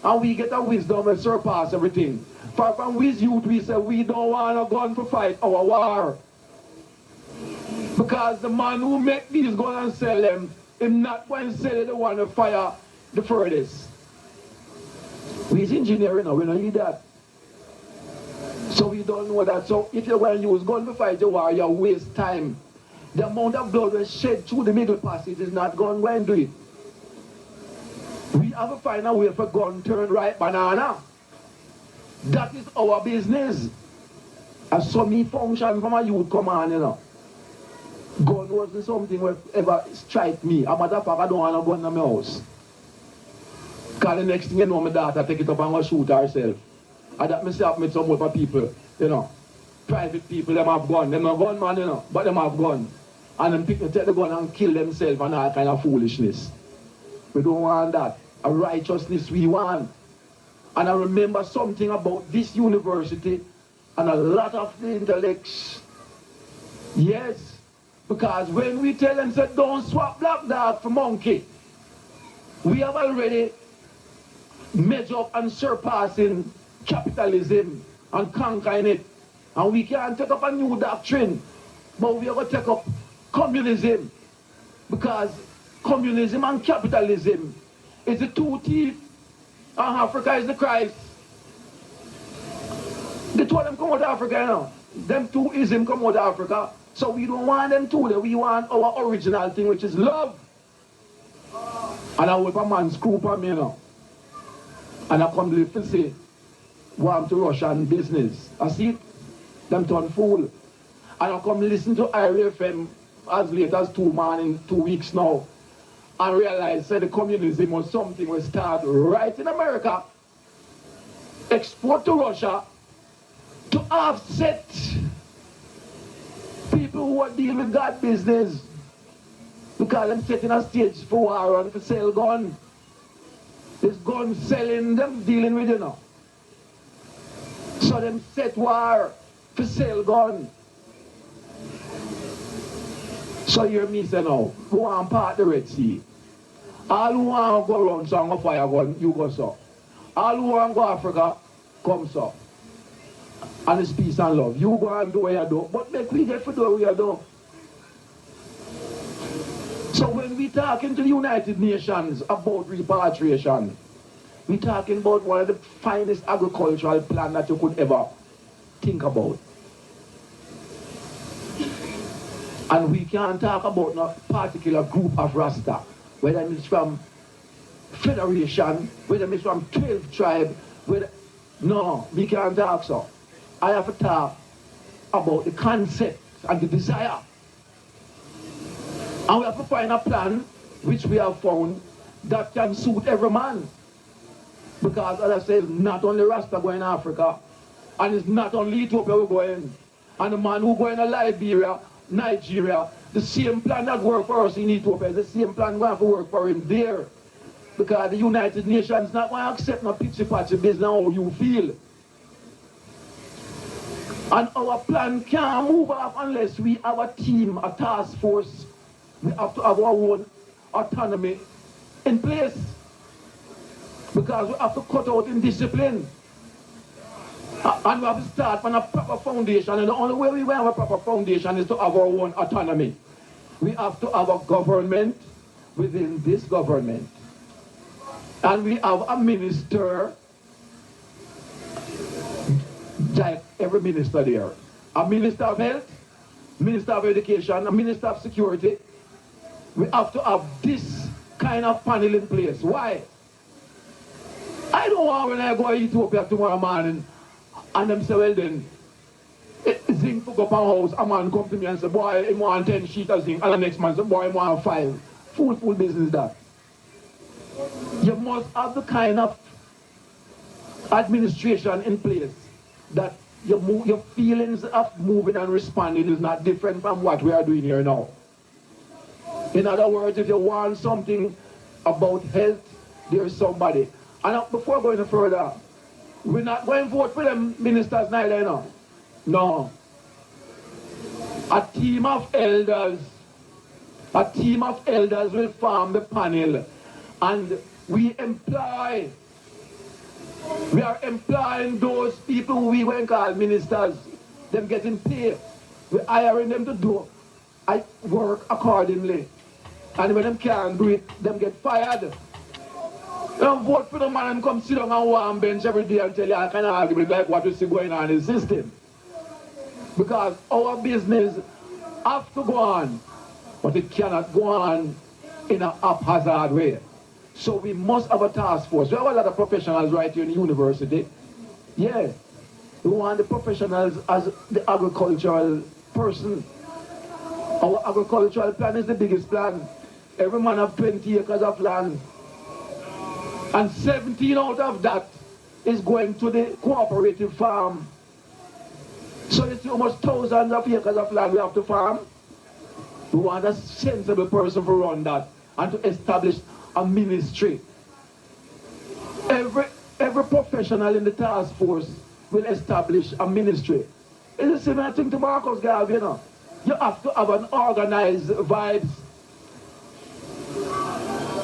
And we get a wisdom and surpass everything. For from we youth, we say we don't want a gun to fight our war. Because the man who make these guns and sell them, him not going to sell it, the one to fire the furthest. We's engineering now, we don't need that. So we don't know that. So if you're going to use gun to fight the war, you waste time. The amount of blood was shed through the middle passage is not going to do it. We have to find a way for gun turn right banana. That is our business. And so me function from a youth come on, you know. Gun wasn't something that ever strike me. A matter of fact, I don't want a gun in my house. Because the next thing you know, my daughter take it up and go shoot herself. And that myself met some other people, you know. Private people, them have gun. Them have gun, man, you know. But them have gun. And them people take the gun and kill themselves and all kind of foolishness. We don't want that. A righteousness we want. And I remember something about this university and a lot of the intellects. Yes, because when we tell them, say, don't swap black dog for monkey, we have already measured up and surpassing capitalism and conquering it. And we can't take up a new doctrine, but we are going to take up communism. Because communism and capitalism is the two teeth, and Africa is the Christ. The two of them come out of Africa, you know. Them two ism come out of Africa. So we don't want them two, we want our original thing, which is love. And I hope a man screw up me, you know. And I come to say, want to Russian business. I see it, them turn fool. And I come listen to IRFM as late as 2 weeks now. And realize that the communism was something we start right in America, export to Russia, to offset people who are dealing with God business, because them setting a stage for war and for sell gun. This gun selling, them dealing with, you know. So them set war for sell gun. So you hear me say now, who want part the Red Sea? All who want to go around so go fire gun, you go so. All who want to go Africa, come so. And it's peace and love. You go and do what you do, but make we get to do what you do. So when we talking to the United Nations about repatriation, we talking about one of the finest agricultural plan that you could ever think about. And we can't talk about no particular group of Rasta, whether it's from Federation, whether it's from 12 tribe, whether... No, we can't talk so. I have to talk about the concept and the desire. And we have to find a plan which we have found that can suit every man. Because as I said, not only Rasta going in Africa, and it's not only Ethiopia we're going, and the man who going to Liberia, Nigeria, the same plan that worked for us in Ethiopia is the same plan going to work for him there. Because the United Nations is not going to accept no pitchy-patchy business how you feel. And our plan can't move off unless we have a team, a task force. We have to have our own autonomy in place. Because we have to cut out indiscipline. And we have to start from a proper foundation. And the only way we will have a proper foundation is to have our own autonomy. We have to have a government within this government. And we have a minister, like every minister there. A minister of health, minister of education, a minister of security. We have to have this kind of panel in place. Why? I don't want when I go to Ethiopia tomorrow morning and them say, well then, zinc to go up a house, a man come to me and say, boy, he want 10 sheets of zinc, and the next man say, boy, he want 5. Fool business that. You must have the kind of administration in place that your feelings of moving and responding is not different from what we are doing here now. In other words, if you want something about health, there's somebody. And before going further, we're not going to vote for them ministers neither, you know. No. A team of elders will form the panel, and we are employing those people who we went call ministers, them getting paid. We're hiring them to do work accordingly. And when them can't do it, them get fired. You don't vote for them and come sit down on one bench every day and tell you I can argue with like what you see going on in the system. Because our business has to go on, but it cannot go on in a haphazard way. So we must have a task force. We have a lot of professionals right here in the university. Yeah. We want the professionals as the agricultural person. Our agricultural plan is the biggest plan. Every man have 20 acres of land. And 17 out of that is going to the cooperative farm. So you see how much thousands of acres of land we have to farm. We want a sensible person to run that and to establish a ministry. Every professional in the task force will establish a ministry. It's a similar thing to Marcus Garvey, you know. You have to have an organized vibes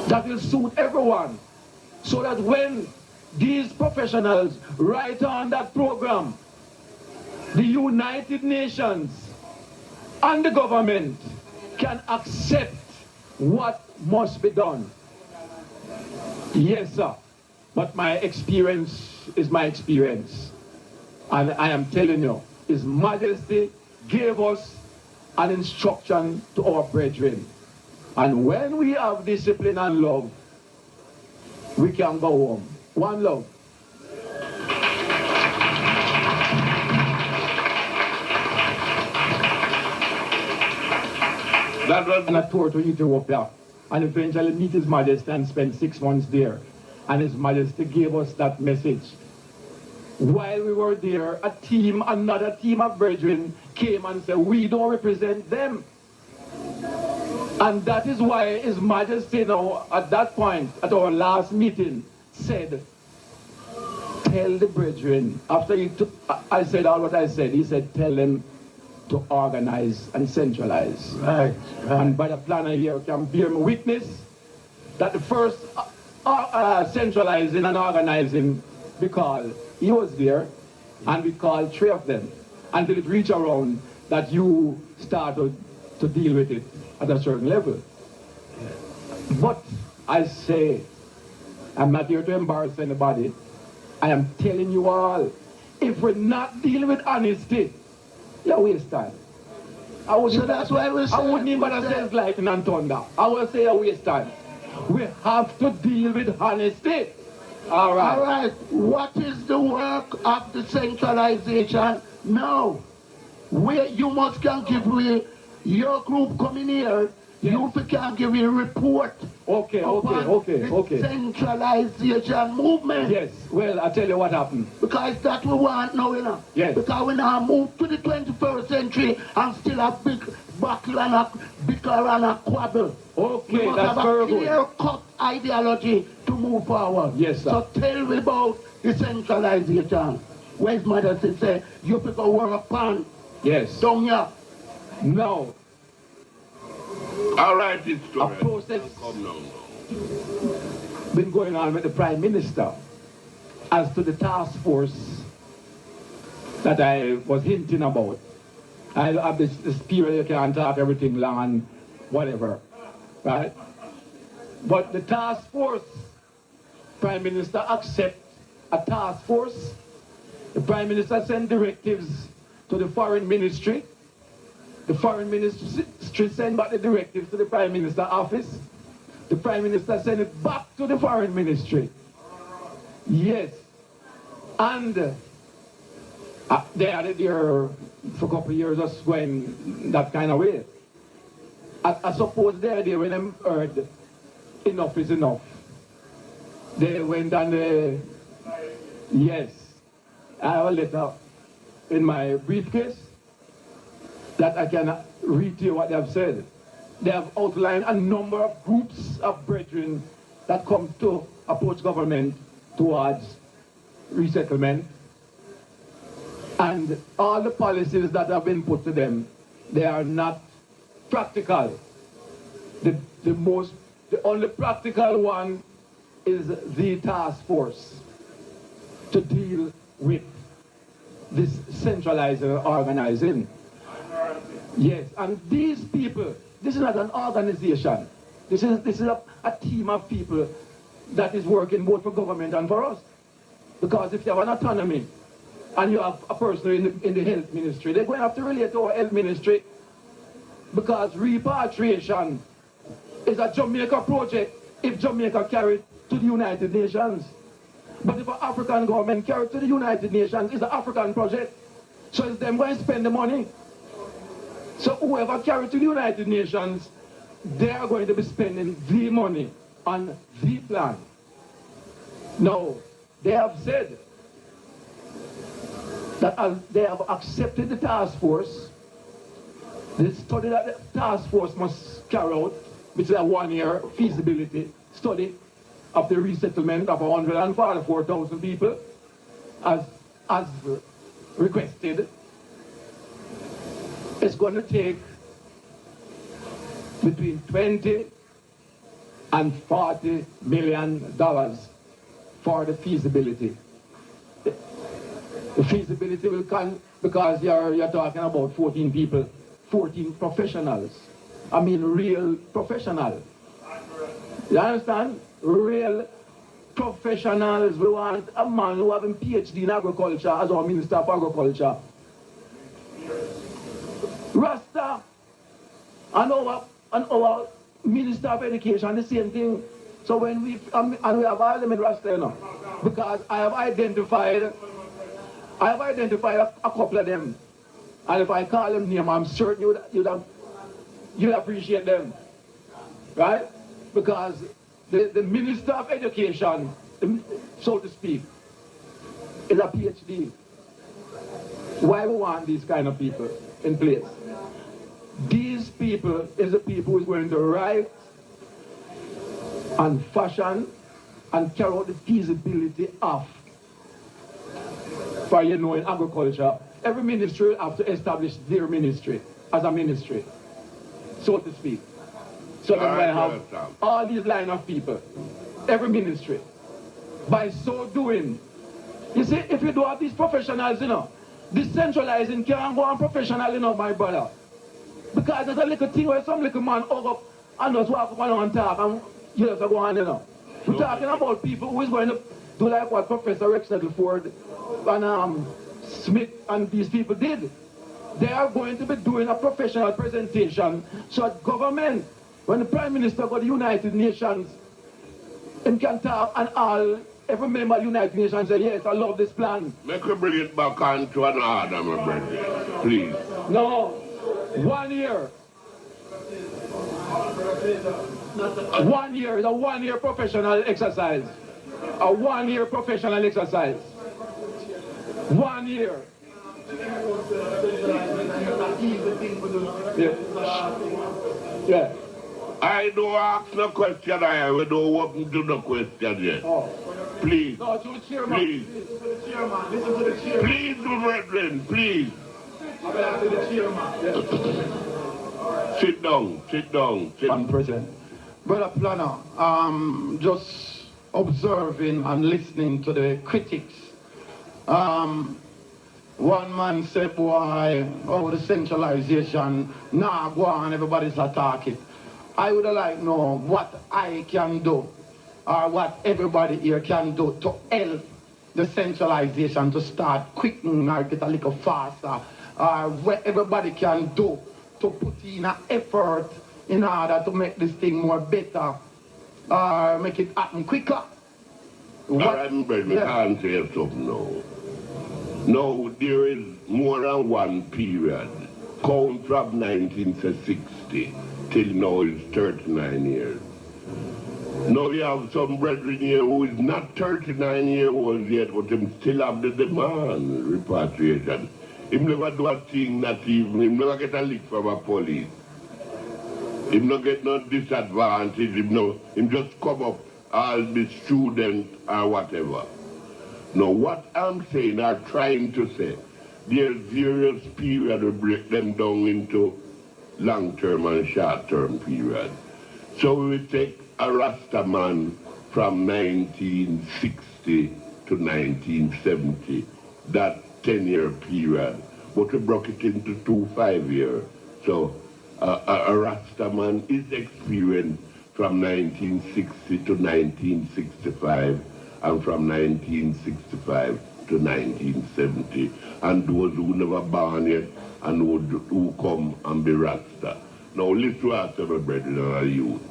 that will suit everyone. So that when these professionals write on that program, the United Nations and the government can accept what must be done. Yes, sir. But my experience is my experience. And I am telling you, His Majesty gave us an instruction to our brethren. And when we have discipline and love, we can go home. One love. That was on a tour to Ethiopia, and eventually meet His Majesty and spend 6 months there. And His Majesty gave us that message. While we were there, another team of brethren came and said, we don't represent them. And that is why His Majesty now, at that point, at our last meeting, said, tell the brethren, after I said all what I said, he said, tell them to organize and centralize. Right. And by the planner here can bear me witness that the first centralizing and organizing, because he was there, and we called 3 of them, until it reached around that you started to deal with it at a certain level. But I say, I'm not here to embarrass anybody. I am telling you all, if we're not dealing with honesty, you're waste time. So that's why we say, I wouldn't even say lightning and thunder. I will say a waste time. We have to deal with honesty. All right. All right. What is the work of the centralization now? You must can give me your group coming here. Yes. You can give me a report. Okay. Centralization movement. Yes. Well, I'll tell you what happened. Because that we want now, you know. Yes. Because we now move to the 21st century and still a big battle and a bicker and a quabble. Okay, that's very good. We must have a clear-cut ideology to move forward. Yes, sir. So tell me about the centralization. Where's mother say, you people work upon? Yes. Down here. No. All right, it's a process been going on with the Prime Minister as to the task force that I was hinting about. I have this period you can't talk everything long and whatever, right? But the task force, Prime Minister accept a task force. The Prime Minister send directives to the Foreign Ministry. The Foreign Ministry send back the directives to the Prime Minister office. The Prime Minister send it back to the Foreign Ministry. Yes. And they had it there for a couple of years just going that kind of way. I suppose they're there when them heard enough is enough. They went and yes, I have a letter in my briefcase that I can read to you what they have said. They have outlined a number of groups of brethren that come to approach government towards resettlement. And all the policies that have been put to them, they are not practical. The only practical one is the task force to deal with this centralizing organizing. Yes, and these people, this is not an organization. This is a team of people that is working both for government and for us. Because if you have an autonomy and you have a person in the health ministry, they're going to have to relate to our health ministry, because repatriation is a Jamaica project if Jamaica carried to the United Nations. But if an African government carried to the United Nations, it's an African project. So it's them going to spend the money. So whoever carried to the United Nations, they are going to be spending the money on the plan. Now, they have said that they have accepted the task force. The study that the task force must carry out, which is a 1-year feasibility study of the resettlement of 144,000 people, as requested. It's going to take between $20 and $40 million for the feasibility. The feasibility will come because you're talking about 14 people, 14 professionals. I mean real professionals. You understand? Real professionals. We want a man who has a PhD in agriculture as our Minister of Agriculture. Rasta and our Minister of Education, the same thing. So when we have all them in Rasta, you know, because I have identified a couple of them, and if I call them name, I'm certain you'd appreciate them, right? Because the Minister of Education, so to speak, is a PhD. Why we want these kind of people in place? These people is the people who is going to write and fashion and carry out the feasibility of. For you know, in agriculture, every ministry will have to establish their ministry as a ministry, so to speak. So that we have all these line of people, every ministry. By so doing, you see, if you do have these professionals, you know, decentralizing can't go on professional, you know, my brother. Because there's a little thing where some little man hug up and just walk up and talk and you just go on, you know. We're talking about people who is going to do like what Professor Rex Nettleford and Smith and these people did. They are going to be doing a professional presentation so that government, when the Prime Minister go to the United Nations, him can talk and every member of the United Nations say, yes, I love this plan. Make me bring it back on to an order, my brother, please. No. 1 year. 1 year is a 1 year professional exercise. A 1 year professional exercise. 1 year. Yeah. Yeah. I don't ask no question, we don't open to the question yet. Oh. Please. No, to the chairman. Please. Listen to the chairman. Please, my brethren, please. Sit down. Madam President. Brother Planno, just observing and listening to the critics. One man said, boy, the centralization, nah, go on, everybody's attacking. I would like to know what I can do, or what everybody here can do to help the centralization to start quickening or get a little faster. What everybody can do to put in an effort in order to make this thing more better, make it happen quicker. What? I can't say something now. Now, there is more than one period. Count from 1960 till now is 39 years. Now we have some brethren here who is not 39 years old yet, but him still have the demand, repatriation. Him never do a thing not even, him never get a lick from a police. Him not get no disadvantage, him just come up as the student or whatever. Now what I'm saying or trying to say, there's various periods to break them down into long-term and short-term periods. So we will take a Rasta man from 1960 to 1970, that 10-year period, but we broke it into 2 5-year. So a Rasta man is experienced from 1960 to 1965, and from 1965 to 1970, and those who never born yet, and who come and be Rasta. Now listen to us, my brethren and our youth.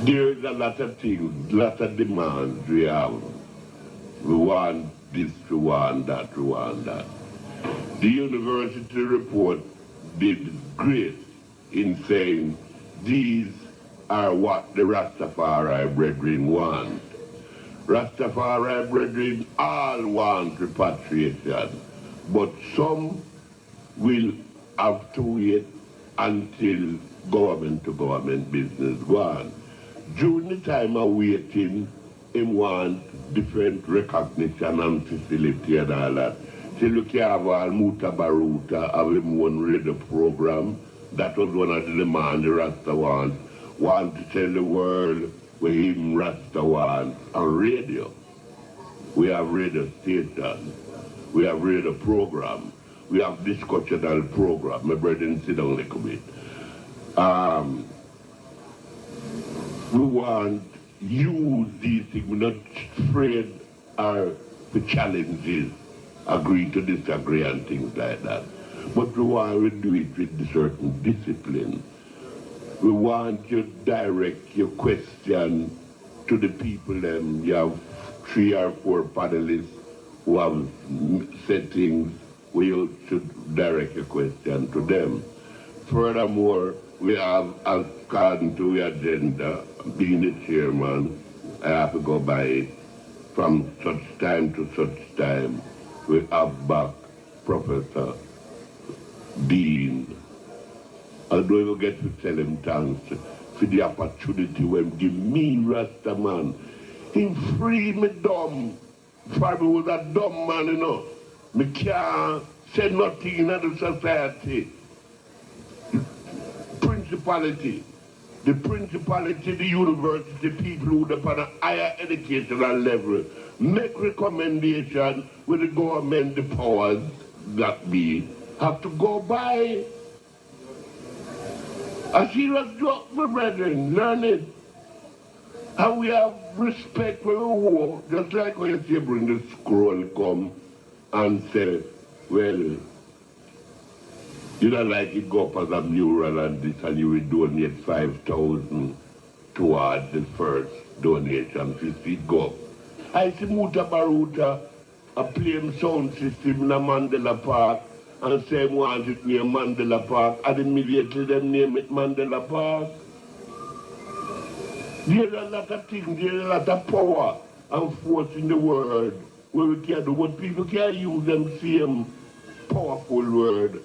There is a lot of things, lot of demands we have. We want this, we want that, we want that. The university report did great in saying these are what the Rastafari brethren want. Rastafari brethren all want repatriation, but some will have to wait until government-to-government business go on. During the time of waiting, him want different recognition and facility and all that. So look here, have all Mutabaruka, have him one radio program. That was one of the demands the Rasta want to tell the world where him Rasta wants on radio. We have radio station, we have radio program, we have discussional program. My brethren, sit down a little bit. We want use these things, we're not afraid of the challenges, agree to disagree and things like that. But we want to do it with a certain discipline. We want you to direct your question to the people. You have 3 or 4 panelists who have settings where you should direct your question to them. Furthermore, we have, according to the agenda, being the chairman, I have to go by it. From such time to such time, we have back Professor Dean. Although you get to tell him thanks for the opportunity when give me Rasta man. He free me dumb. For me was a dumb man, you know. Me can't say nothing in the society. Principality. The principality, the university, people who are upon a higher educational level, make recommendation with the government, the powers that be, have to go by. A serious job, my brethren, learn it. And we have respect for the war, just like when you see bring the scroll come and say, well, you don't like it go up as a mural and this, and you will donate 5,000 towards the first donation, 50 go up. I see Mutabaruka, a plain sound system in a Mandela Park, and say want it near Mandela Park, and immediately them name it Mandela Park. There's a lot of things, there's a lot of power and force in the world where we can do, but people can use them same powerful word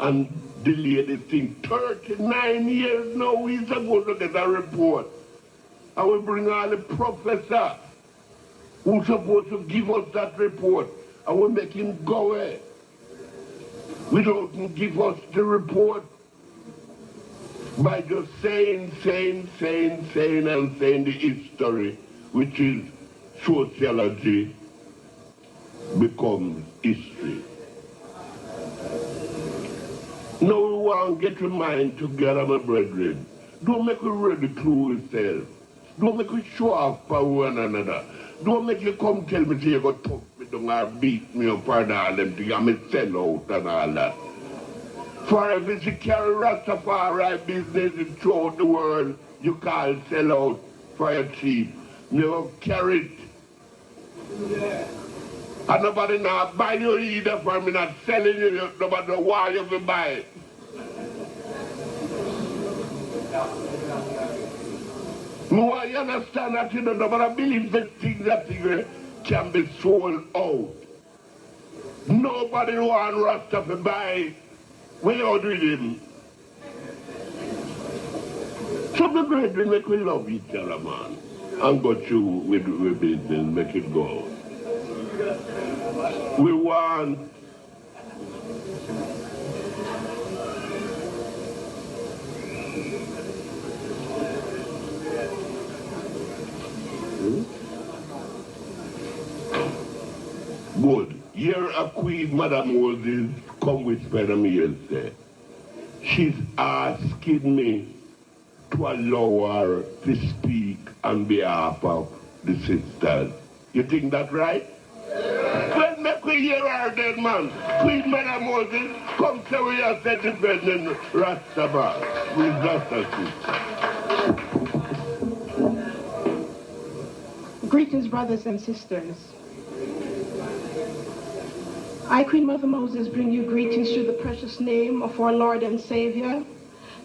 and delay this thing. 39 years now, we're supposed to get a report. And we bring all the professor who's supposed to give us that report, and we make him go away. We don't give us the report by just saying the history, which is sociology, becomes history. Now we want to get your mind together, my brethren. Don't make you ridicule yourself. Don't make you show off for one another. Don't make you come tell me say you go talk me down or beat me up and all them things and me sell out and all that. For if it's a carry Rastafari business throughout the world, you call sell out for your cheap. You carry it. And nobody now buy you either for me, not selling you, nobody know why you will buy it. No, you understand that you don't nobody believe the things that can be sold out. Nobody want Rasta to buy without with him. So the brethren make we love each other, man. And go through with business, make it go. We want good. Here a queen, Madam Moses, come with Spider-Man say. She's asking me to allow her to speak on behalf of the sisters. You think that's right? Well, make we hear her then, man. Queen Madam Moses, come say we are set defending Rastafari. With Rastafari. Greetings, brothers and sisters. I, Queen Mother Moses, bring you greetings through the precious name of our Lord and Savior,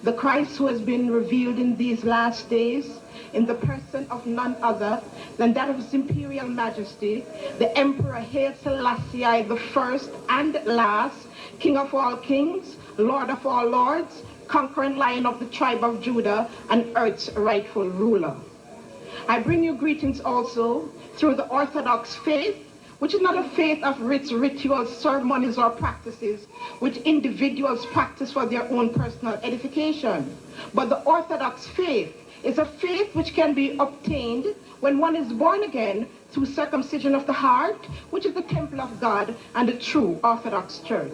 the Christ who has been revealed in these last days in the person of none other than that of His Imperial Majesty, the Emperor Haile Selassie I, the first and last, King of all kings, Lord of all lords, conquering Lion of the tribe of Judah, and earth's rightful ruler. I bring you greetings also through the Orthodox faith, which is not a faith of rites, rituals, ceremonies, or practices which individuals practice for their own personal edification. But the Orthodox faith is a faith which can be obtained when one is born again through circumcision of the heart, which is the temple of God and the true Orthodox Church.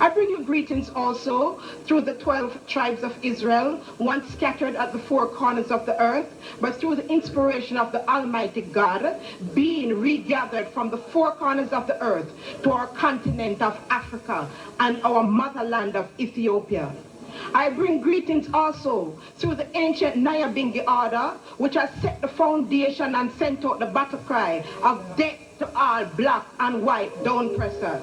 I bring you greetings also through the 12 tribes of Israel, once scattered at the four corners of the earth, but through the inspiration of the Almighty God, being regathered from the four corners of the earth to our continent of Africa and our motherland of Ethiopia. I bring greetings also through the ancient Nyabingi order, which has set the foundation and sent out the battle cry of death to all black and white down pressers.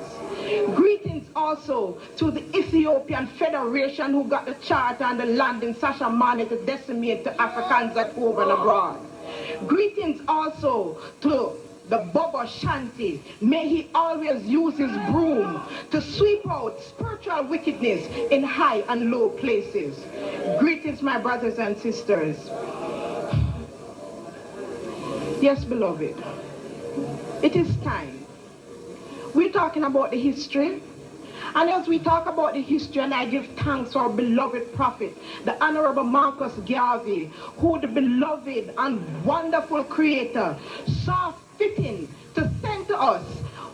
Greetings also to the Ethiopian Federation, who got the charter and the land in Sashamane to decimate the Africans at home and abroad. Greetings also to the Bobo Shanti. May he always use his broom to sweep out spiritual wickedness in high and low places. Greetings, my brothers and sisters. Yes, beloved, it is time. We're talking about the history. And as we talk about the history, and I give thanks to our beloved prophet, the Honorable Marcus Garvey, who the beloved and wonderful creator saw fitting to send to us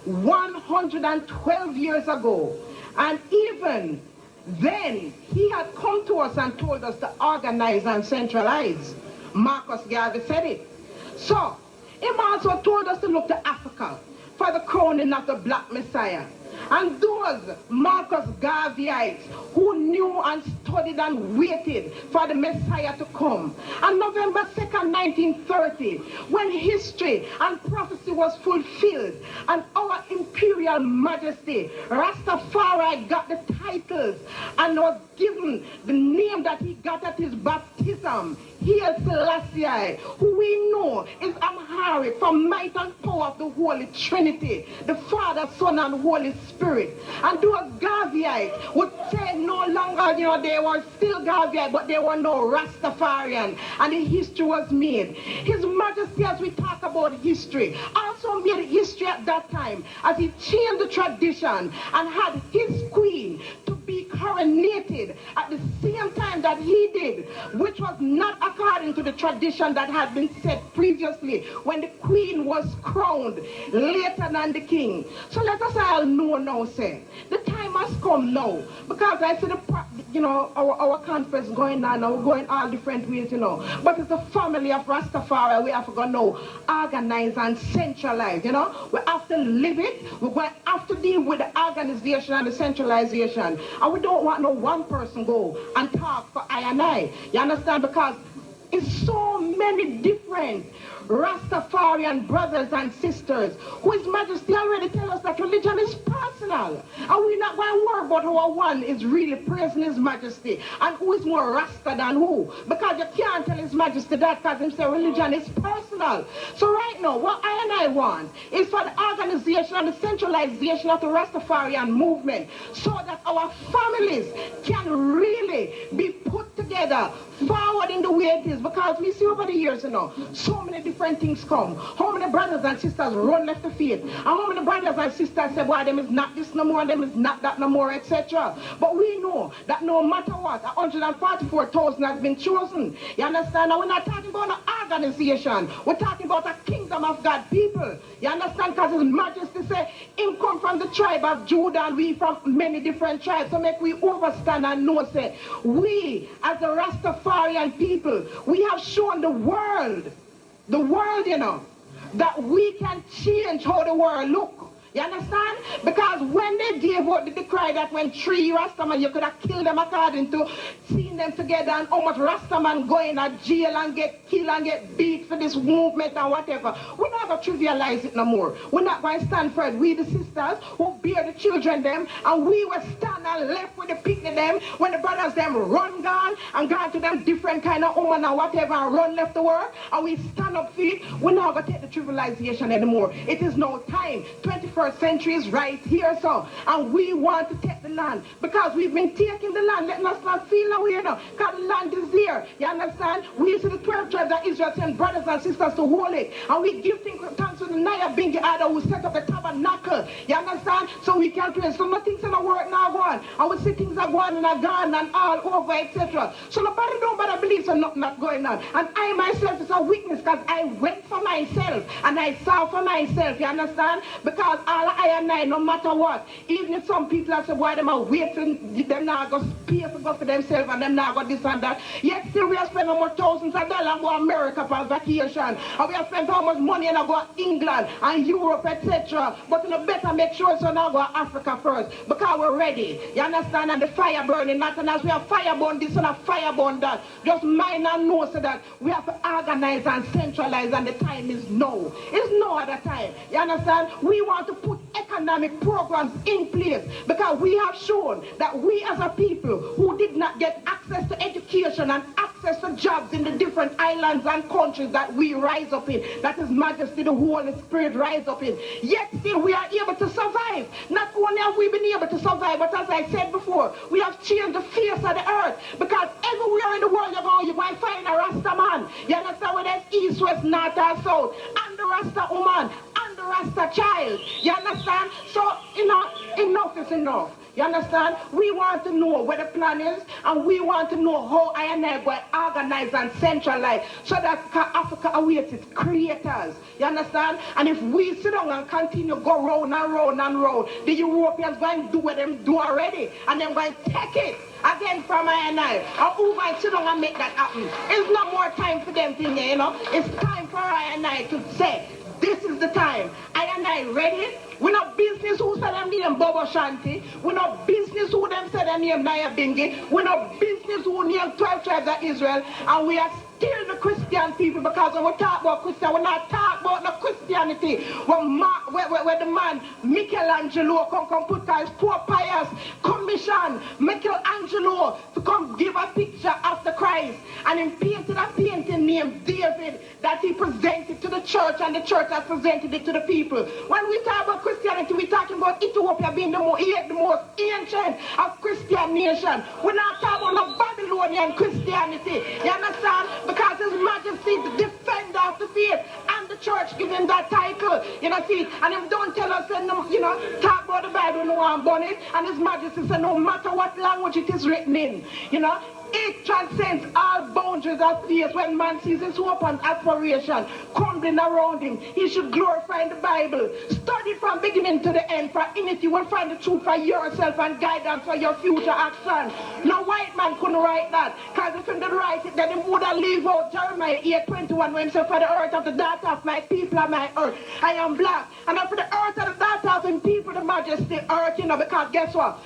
112 years ago. And even then, he had come to us and told us to organize and centralize. Marcus Garvey said it. So, he also told us to look to Africa for the crowning of the Black Messiah. And those Marcus Garveyites who knew and studied and waited for the Messiah to come. On November 2nd, 1930, when history and prophecy was fulfilled, and our Imperial Majesty, Rastafari, got the titles and was given the name that he got at his baptism, Haile Selassie, who we know is Amharic for might and power of the Holy Trinity, the Father, Son, and Holy Spirit. And those Garveyites would say no longer, they were still Garveyite, but they were no Rastafarian. And the history was made. His Majesty, as we talk about history, also made history at that time, as he changed the tradition and had his queen to be coronated at the same time that he did, which was not according to the tradition that had been set previously when the queen was crowned later than the king. So let us all know now, say, the time has come now, because I see our conference going on, and we're going all different ways, but it's the family of Rastafari we have to go now, organize and centralize, we have to live it. We're going to have to deal with the organization and the centralization, and we don't want no one person go and talk for I and I. You understand? Because is so many different Rastafarian brothers and sisters who His Majesty already tell us that religion is personal. And we're not going to worry about how one is really praising His Majesty and who is more Rasta than who. Because you can't tell His Majesty that because Him say religion is personal. So right now, what I want is for the organization and the centralization of the Rastafarian movement so that our families can really be put together forward in the way it is, because we see over the years, so many different things come. How many brothers and sisters run left the faith, and how many brothers and sisters say, boy, them is not this no more, them is not that no more, etc. But we know that no matter what, 144,000 has been chosen. You understand? And we're not talking about an organization. We're talking about a kingdom of God people. You understand? Because His Majesty say, Him come from the tribe of Judah, and we from many different tribes. So make we understand and know, say, we as the Rastafarian people, we have shown the world, that we can change how the world look. You understand? Because when they gave out the decree that when 3 Rastaman, you could have killed them according to seeing them together, and how much Rastaman go in a jail and get killed and get beat for this movement and whatever. We're not going to trivialize it no more. We're not going to stand for it. We the sisters who bear the children them, and we will stand and left with the picnic them when the brothers them run gone and gone to them different kind of woman and whatever and run left the world, and we stand up for it. We're not going to take the trivialization anymore. It is no time. 21st century is right here, so, and we want to take the land because we've been taking the land. Let us not feel no way, because the land is there. You understand? We used to the 12 tribes of Israel send brothers and sisters to hold it, and we give thanks to the Naya Bingi Ada who set up the tabernacle. You understand? So we can pray. So nothing's in the work now going, and we see things are going and are gone and all over, etc. So nobody don't bother believe so nothing not going on. And I myself is a witness because I went for myself and I saw for myself. You understand? Because all I and I, no matter what, even if some people have said, why them are waiting, them now go pay for go for themselves and them now go this and that, yet still we have spent almost thousands of dollars and go to America for vacation, and we have spent how much money and go to England and Europe, etc. But you better make sure so now go to Africa first, because we're ready. You understand? And the fire burning, not and as we have fire burn this and a fire burn that. Just mind and know so that we have to organize and centralize, and the time is now. It's no other time. You understand? We want to put economic programs in place because we have shown that we as a people who did not get access to education and access to jobs in the different islands and countries that we rise up in, that His Majesty the Holy Spirit rise up in, yet still we are able to survive. Not only have we been able to survive, but as I said before, we have changed the face of the earth, because everywhere in the world you might find a Rasta man. You understand? Whether it's east, west, north or south, and the Rasta woman, the Rasta child. You understand? So, enough is enough. You understand? We want to know where the plan is, and we want to know how I and I will organize and centralize so that Africa awaits its creators. You understand? And if we sit down and continue go round and round and round, the Europeans going to do what them do already, and then going to take it again from I and I. And who going to sit down and make that happen? It's not more time for them thing, It's time for I and I to say, this is the time. I and I ready. We're not business who said them name Bobo Shanti. We're not business who them said them name Naya Bingi. We're not business who name 12 tribes of Israel. And we are still the Christian people, because when we talk about Christian, we're not talking about the Christianity. Where the man Michelangelo come put his poor pious commission Michelangelo to come give a picture of the Christ, and he painted a painting named David that he presented to the church, and the church has presented it to the people. When we talk about Christianity, we're talking about Ethiopia being the most ancient of Christian nation. We're not talking about no Babylonian Christianity. You understand? Because His Majesty is the defender of the faith, and the church given that title. See, and him don't tell us, talk about the Bible, no one burn it, and His Majesty said, no matter what language it is written in, it transcends all boundaries of faith. When man sees his hope and aspiration crumbling around him, he should glorify the Bible. Study from beginning to the end, for in it you will find the truth for yourself and guidance for your future action. No white man couldn't write that, because if he did write it, then he would have leave out Jeremiah 8:21, when he said, for the earth of the daughter of my people are my earth. I am black. And for the earth of the daughter of my people, the majesty earth, because guess what?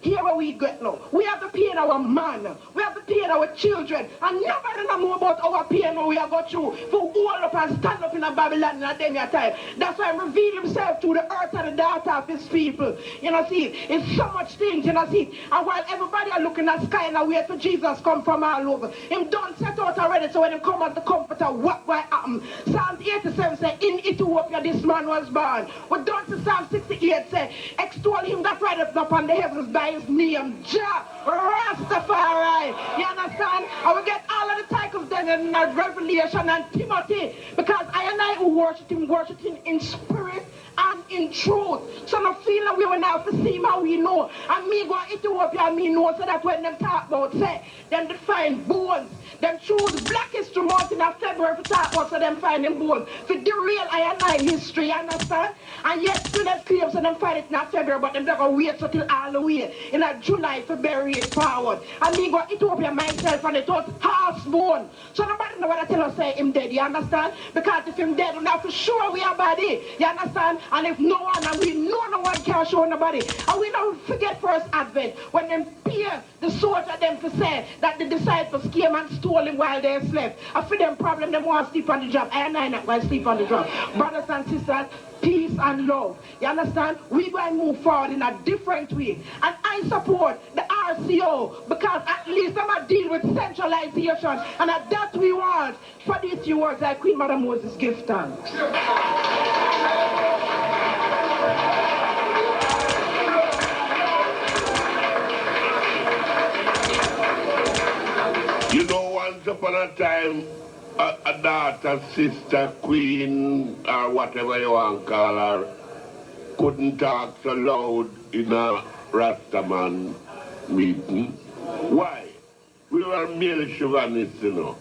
Here where we get now, we have to pay our man. We have to the pain of our children. And nobody know more about our pain when we are going through. For all up and stand up in a Babylon in a day time. That's why he revealed himself to the earth and the daughter of his people. You know, see, it's so much things, you know, see. And while everybody are looking at sky and wait for Jesus come from all over, him done set out already, so when he come as the comforter, what will happen? Psalm 87 say, in Ethiopia this man was born. What done to Psalm 68 say, extol him that rideth upon the heavens by his name, Jah, Rastafari. You understand? I will get all of the titles then in Revelation and Timothy, because I and I who worship him in spirit and in truth. So no feel that we will now to see how we know. And me go to Ethiopia and me know, so that when them talk about say, them to find bones. Them choose Black History Month in February to talk about, so them find them bones. For the real I and I history, you understand? And yet still them claim so them find it in February, but them gonna wait until all the way in July to bury it forward. And me go to Ethiopia myself and it was horse bone. So nobody know what I tell us say him dead, you understand? Because if him dead, we have to show we are body, you understand? And if no one, and we know no one can show nobody. And we don't forget first Advent, when them peer the soldier them to say that the disciples came and stole him while they slept. And for them problem, them want to sleep on the job. I and I not going to sleep on the job. Brothers and sisters, peace and love. You understand? We going to move forward in a different way. And I support the RCO, because at least I'm going to deal with centralization. And that we want. For these few words, like Queen Mother Moses give thanks. You know, once upon a time, a daughter, sister, queen, or whatever you want to call her, couldn't talk so loud in a Rastaman meeting. Why? We were male chauvinists, you know.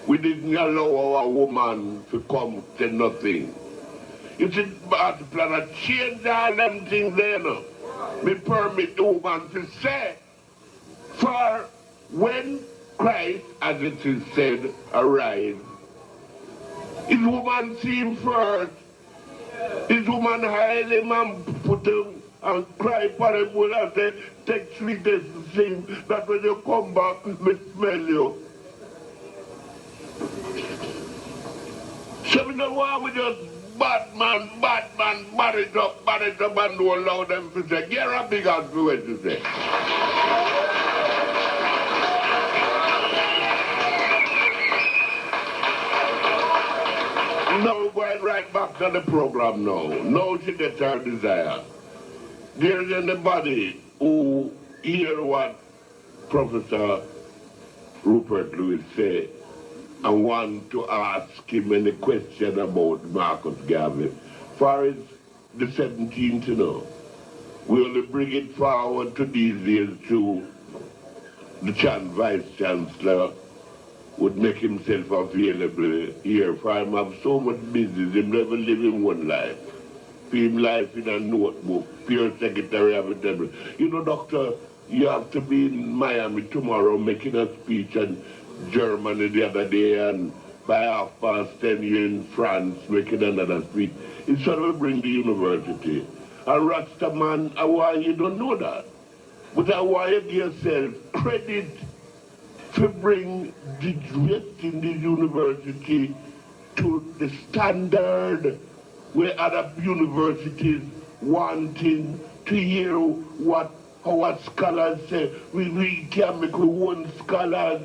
We didn't allow our woman to come to nothing. You see, but Planno change all them things there, you know. Me permit the woman to say, for when Christ, as it is said, arrived, his woman see him first. His woman hide him and put him and cry for him and say, take 3 days to see him, that when you come back, me smell you. So we don't want we just bad man, bad it up, and don't allow them to say, get a big ass to what to say. Now going right back to the program now. Now she gets her desire. There's anybody who hear what Professor Rupert Lewis said and want to ask him any question about Marcus Garvey. Far as the 17th, you know, we only bring it forward to these days to the Vice Chancellor would make himself available here, for him have so much business, him never live in one life. For him life in a notebook, pure secretary of the devil. You know, doctor, you have to be in Miami tomorrow making a speech in Germany the other day, and by 10:30 you're in France making another speech. It's sort of bring the university. And Rastaman, why you don't know that? But I want you give yourself credit to bring the dress in the university to the standard where other universities wanting to hear what our scholars say. We can make one scholars,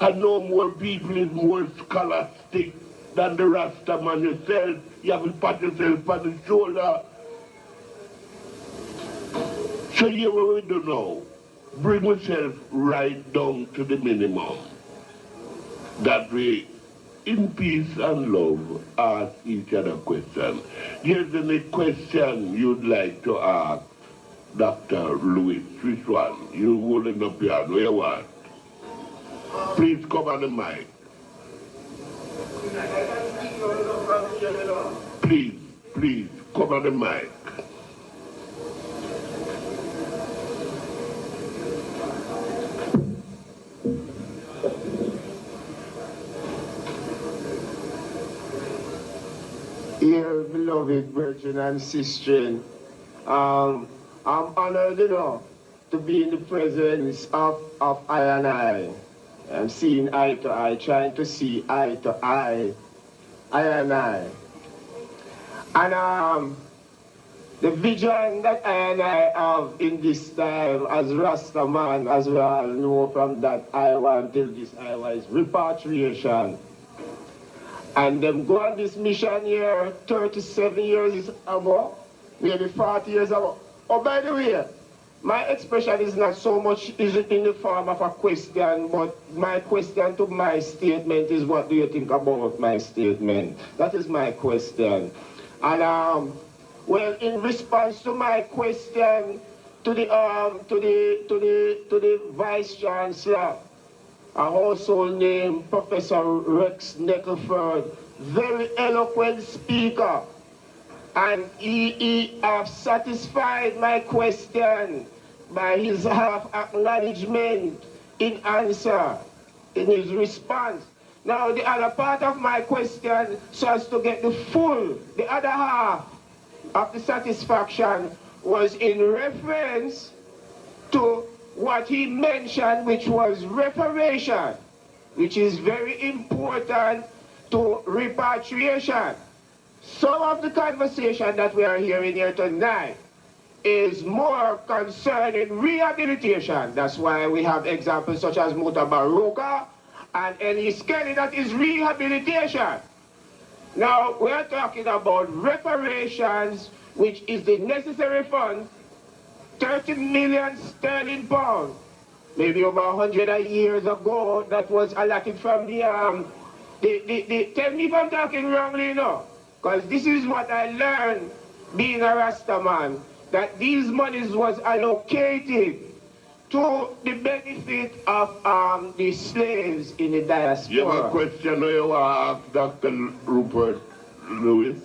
and no more people is more scholastic than the Rastaman yourself. You have to pat yourself on the shoulder. So here what we do now. Bring yourself right down to the minimum. That way, in peace and love, ask each other questions. Here's any question you'd like to ask Dr. Lewis. Which one? You holding up your hand. Where you want? Please come on the mic. Please, come on the mic. Dear beloved brethren and sisters, I'm honored, you know, to be in the presence of I and I. I'm seeing eye to eye, trying to see eye to eye, I and I. And the vision that I and I have in this time as Rasta man, as we all know from that Iowa until this Iowa, is repatriation. And them go on this mission here 37 years ago, maybe 40 years ago. Oh, by the way, my expression is not so much is it in the form of a question, but my question to my statement is, what do you think about my statement? That is my question. And well, in response to my question to the Vice Chancellor, a household name, Professor Rex Nettleford, very eloquent speaker, and he have satisfied my question by his half acknowledgement in answer, in his response. Now the other part of my question, so as to get the other half of the satisfaction, was in reference to what he mentioned, which was reparation, which is very important to repatriation. Some of the conversation that we are hearing here tonight is more concerning rehabilitation. That's why we have examples such as Mutabaruka and Ilight Kelly, that is rehabilitation. Now, we're talking about reparations, which is the necessary fund, 30 million sterling pounds, maybe over 100 years ago, that was allotted from tell me if I'm talking wrongly, you know, because this is what I learned being a Rasta man, that these monies was allocated to the benefit of the slaves in the diaspora. You have a question you want to ask Dr. Rupert Lewis?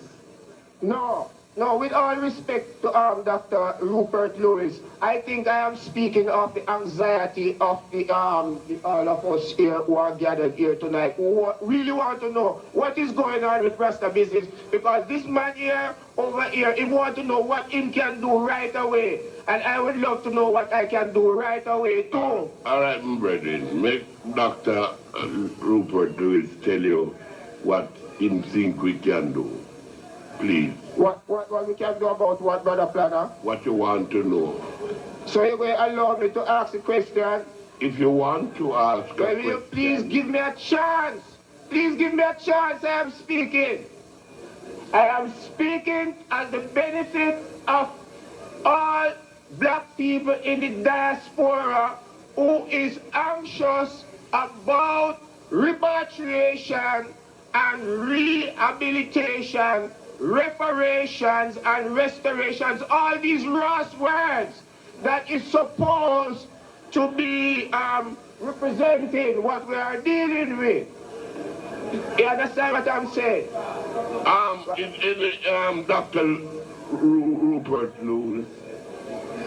No, with all respect to Dr. Rupert Lewis, I think I am speaking of the anxiety of the all of us here who are gathered here tonight, who really want to know what is going on with Rasta business, because this man here, over here, he want to know what he can do right away. And I would love to know what I can do right away too. All right, my brethren, make Dr. Rupert Lewis tell you what in think we can do. Please. What we can do about what, Brother Planno? What you want to know. So you will allow me to ask a question? If you want to ask a question. Will you please give me a chance? Please give me a chance. I am speaking. I am speaking at the benefit of all black people in the diaspora who is anxious about repatriation and rehabilitation, reparations and restorations, all these Ras words that is supposed to be representing what we are dealing with. You understand what I'm saying? Dr. Rupert Lewis,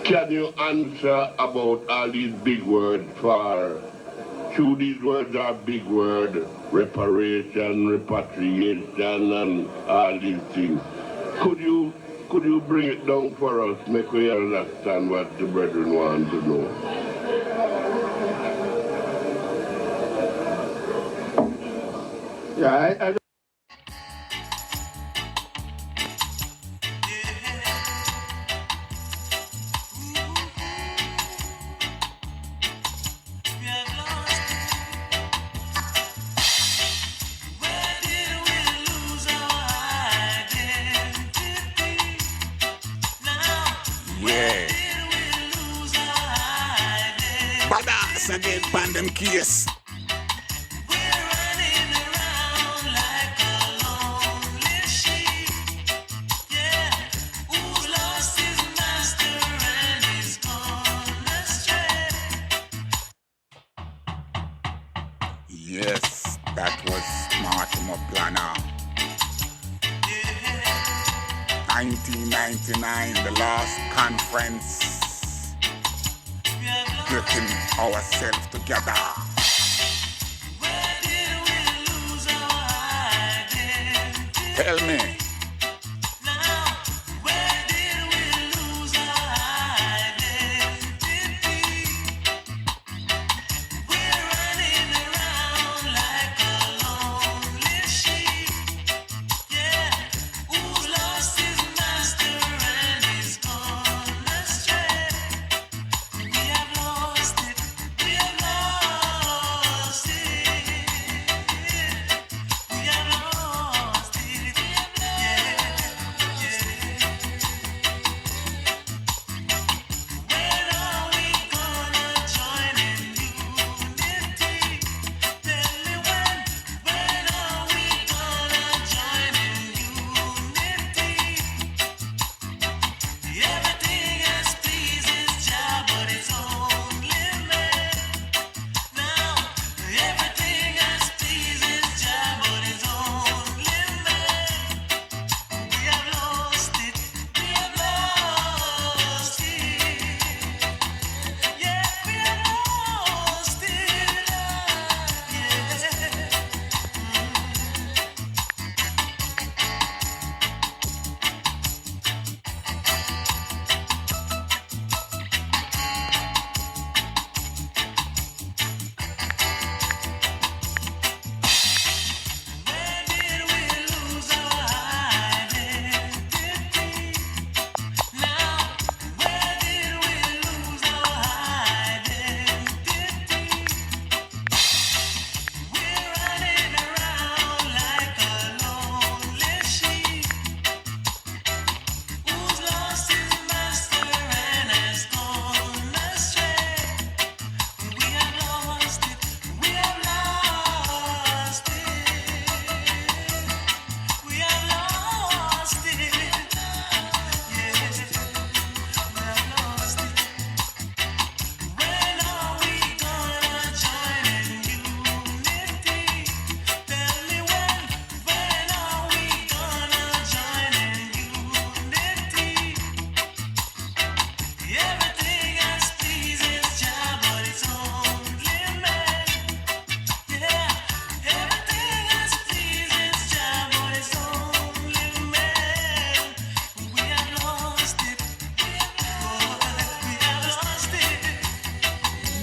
can you answer about all these big words for, two these words are big words, reparation, repatriation, and all these things. Could you bring it down for us, make we understand what the brethren want to know? Yeah, I Again, pandem case. Yes, that was Martimo Planno. 1999, the last conference. Getting ourselves together. Tell me.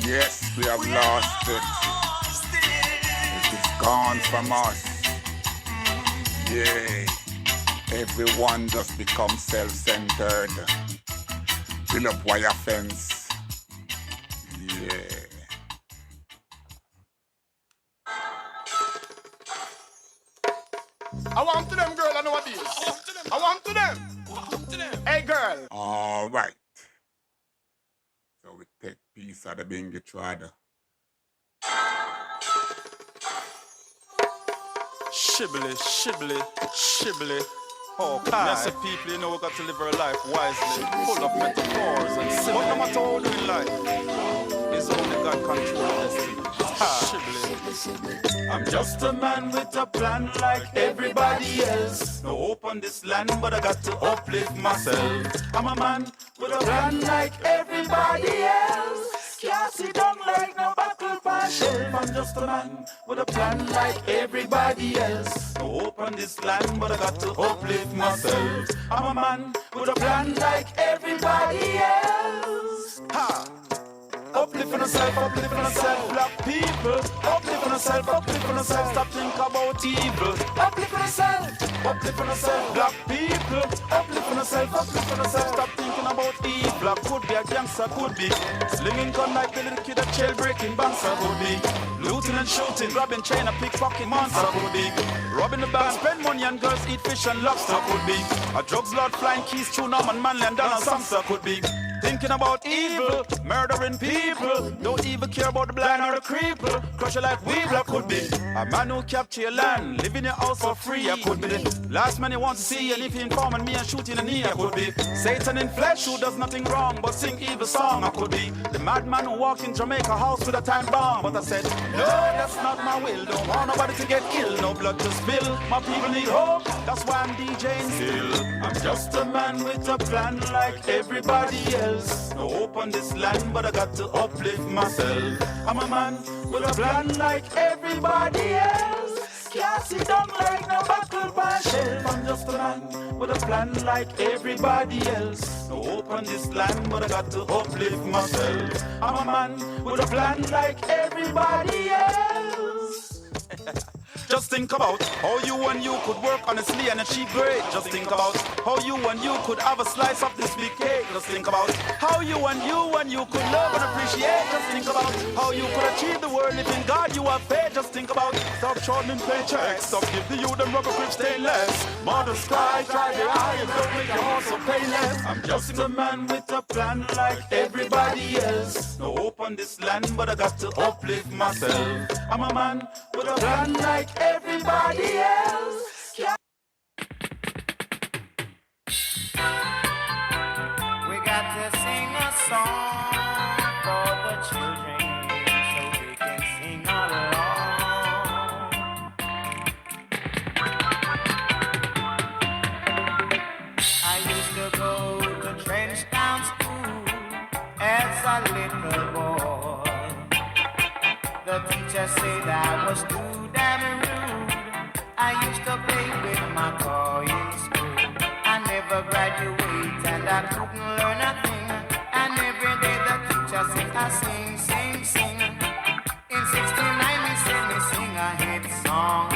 Yes, we have lost it. It is gone from us. Yeah. Everyone just becomes self-centered. Build up wire fence. Yeah. I want to them, girl, I know what it is. I want to them. Hey, girl. All right. So we take piece of the bingy trad. Shibbly, shibbly, shibbly. Oh, yes, people, you know we got to live our life wisely, full of metaphors and symbols. But no matter how we do in life, it's only God control destiny. Shibbly. I'm just a man with a plan like everybody else. No hope on this land, but I got to uplift myself. I'm a man with a plan like everybody else. Can't sit down like no buckle by shelf. I'm just a man with a plan like everybody else. No hope on this land, but I got to uplift myself. I'm a man with a plan like everybody else. Ha! Uplifting yourself, black people. Uplifting yourself, stop thinking about evil. Uplifting yourself, black people. Uplifting yourself, stop thinking about evil. Could be a gangster, could be slinging gun like the little kid at jailbreaking banks. Could be looting and shooting, grabbing chain and pickpocketing monster. Could be robbing the bank, spend money and girls eat fish and lobster. Could be a drugs lord flying keys through Norman Manley and down on Samsa. Could be thinking about evil, murdering people. Don't even care about the blind or the cripple. Crush you like weevil, could be a man who capture your land, live in your house for free. I could be the last man you want to see, and if he informing me and shoot in the knee. I could be Satan in flesh who does nothing wrong but sing evil song. I could be the madman who walk in Jamaica house with a time bomb. But I said, no, that's not my will. Don't want nobody to get killed, no blood to spill. My people need hope, that's why I'm DJing still. I'm just a man with a plan like everybody else. No hope on this land, but I got to uplift myself. I'm a man with a plan like everybody else. Can't sit down like no buckle by shelf. I'm just a man with a plan like everybody else. No hope on this land, but I got to uplift myself. I'm a man with a plan like everybody else. Just think about how you and you could work honestly and achieve great. Just think about how you and you could have a slice of this big cake. Just think about how you and you could love and appreciate. Just think about how you could achieve the world if in God you have faith. Just think about stop shortening paychecks. Stop give the youth them rubber grip stainless. Mother sky, try the eye and don't make your heart so painless. I'm just a man with a plan like everybody else. No hope on this land, but I got to uplift myself. I'm a man with a plan like everybody else. We got to sing a song for the children so they can sing along. I used to go to Trenchtown School as a little boy. The teacher said I was too damn rude. I used to play with my toy in school. I never graduated and I couldn't learn a thing. And every day the teacher said I sing, sing, sing. In 69 he said me sing a hit song.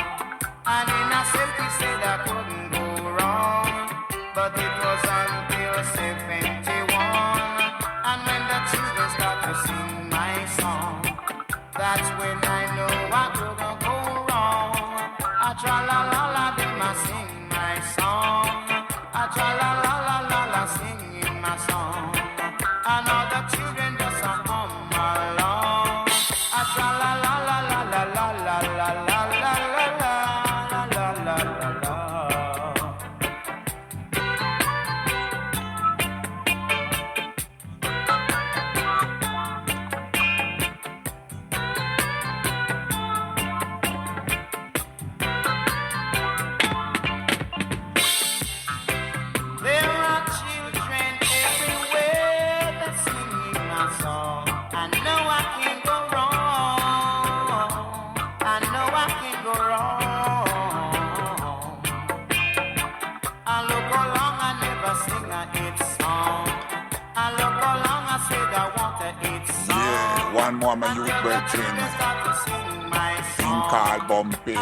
And in a 70 he said I couldn't go wrong. But it was until 71. And when the children start to sing my song, that's when I know I couldn't go wrong. I tra la la la, them I sing my song. I tra la la la la la, singing my song. And all the children just hum along. I tra la la la la la la la la la la la la la la la. more of my youth brethren. Thing called Bumpy.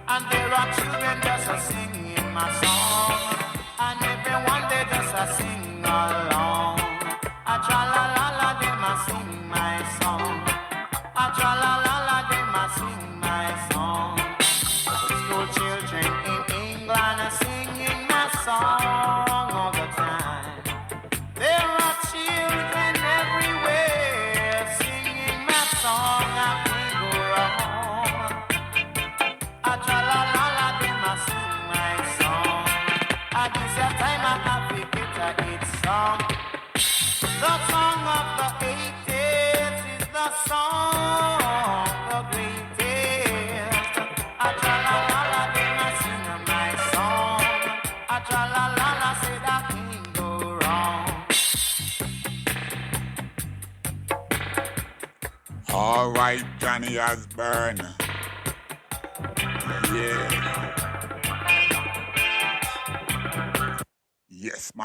And there are children just a singing my song, and everyone they just a sing along. A tra la la la, them a sing my song. A tra la la la, them a sing my song. School children in England are singing my song all the time. There are children everywhere singing my song. I can't go wrong. A tra la la la, them a sing my song. At this time I have to get a hit song. The song of the 80s is the song, the greatest. A tra la la la, them a sing my song. A tra la la la, say that can't go wrong. All right, Johnny Osborne. Yeah. Yes, my